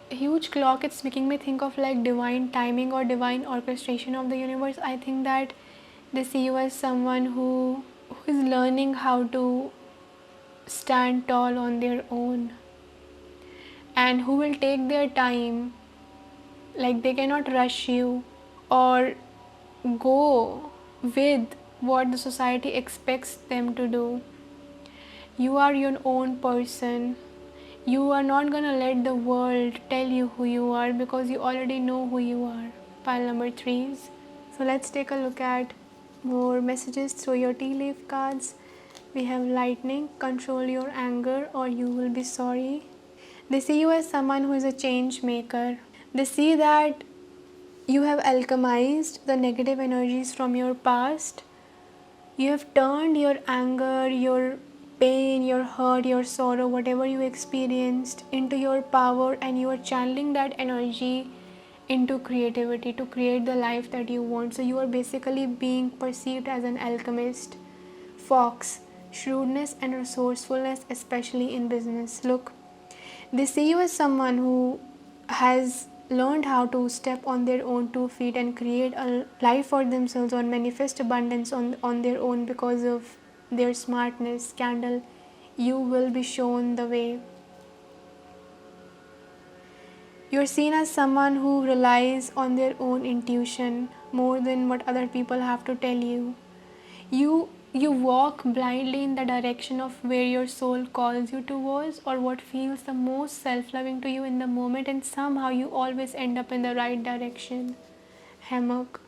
huge clock, it's making me think of like divine timing or divine orchestration of the universe. I think that they see you as someone who is learning how to stand tall on their own, and who will take their time. Like they cannot rush you or go with what the society expects them to do. You are your own person. You are not gonna let the world tell you who you are, because you already know who you are. Pile number 3s. So let's take a look at more messages through your tea leaf cards. We have lightning, control your anger or you will be sorry. They see you as someone who is a change maker. They see that you have alchemized the negative energies from your past. You have turned your anger, your pain, your hurt, your sorrow, whatever you experienced, into your power, and you are channeling that energy into creativity to create the life that you want. So you are basically being perceived as an alchemist. Fox, shrewdness and resourcefulness, especially in business. Look, they see you as someone who has learned how to step on their own 2 feet and create a life for themselves or manifest abundance on their own because of their smartness. Candle, you will be shown the way. You're seen as someone who relies on their own intuition more than what other people have to tell you. You walk blindly in the direction of where your soul calls you towards, or what feels the most self-loving to you in the moment, and somehow you always end up in the right direction. Hammock.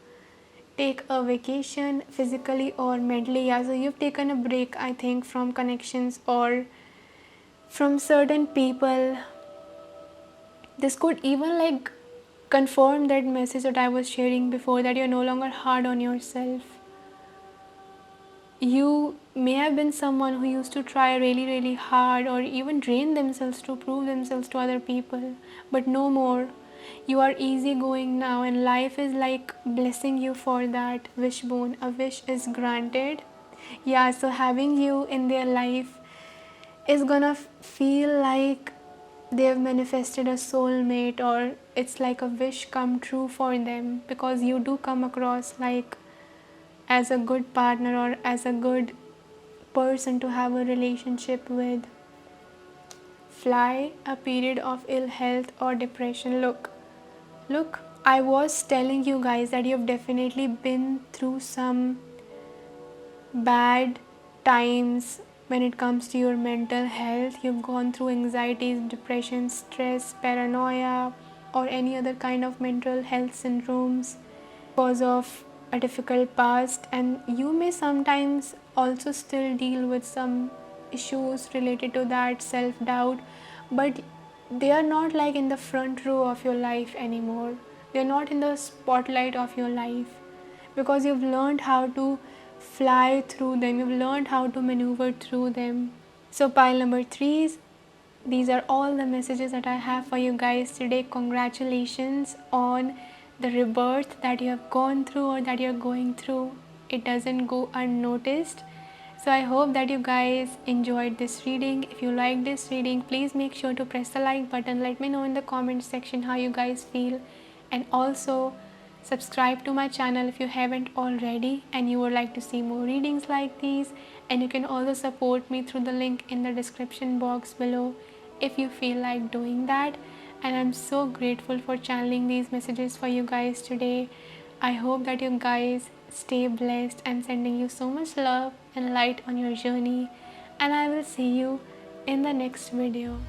Take a vacation physically or mentally. Yeah, so you've taken a break, I think, from connections or from certain people. This could even like confirm that message that I was sharing before, that you're no longer hard on yourself. You may have been someone who used to try really hard or even drain themselves to prove themselves to other people, but no more. You are easygoing now, and life is like blessing you for that. Wishbone, a wish is granted. Yeah, so having you in their life is gonna feel like they've manifested a soulmate, or it's like a wish come true for them, because you do come across like as a good partner or as a good person to have a relationship with. Fly, a period of ill health or depression. Look, I was telling you guys that you've definitely been through some bad times when it comes to your mental health. You've gone through anxieties, depression, stress, paranoia, or any other kind of mental health syndromes because of a difficult past, and you may sometimes also still deal with some issues related to that, self-doubt, but they are not like in the front row of your life anymore. They're not in the spotlight of your life, because you've learned how to fly through them, you've learned how to maneuver through them. So pile number 3, these are all the messages that I have for you guys today. Congratulations on the rebirth that you have gone through or that you're going through. It doesn't go unnoticed. So I hope that you guys enjoyed this reading. If you like this reading, please make sure to press the like button. Let me know in the comment section how you guys feel, and also subscribe to my channel if you haven't already and you would like to see more readings like these. And you can also support me through the link in the description box below if you feel like doing that. And I'm so grateful for channeling these messages for you guys today. I hope that you guys stay blessed, and sending you so much love and light on your journey, and I will see you in the next video.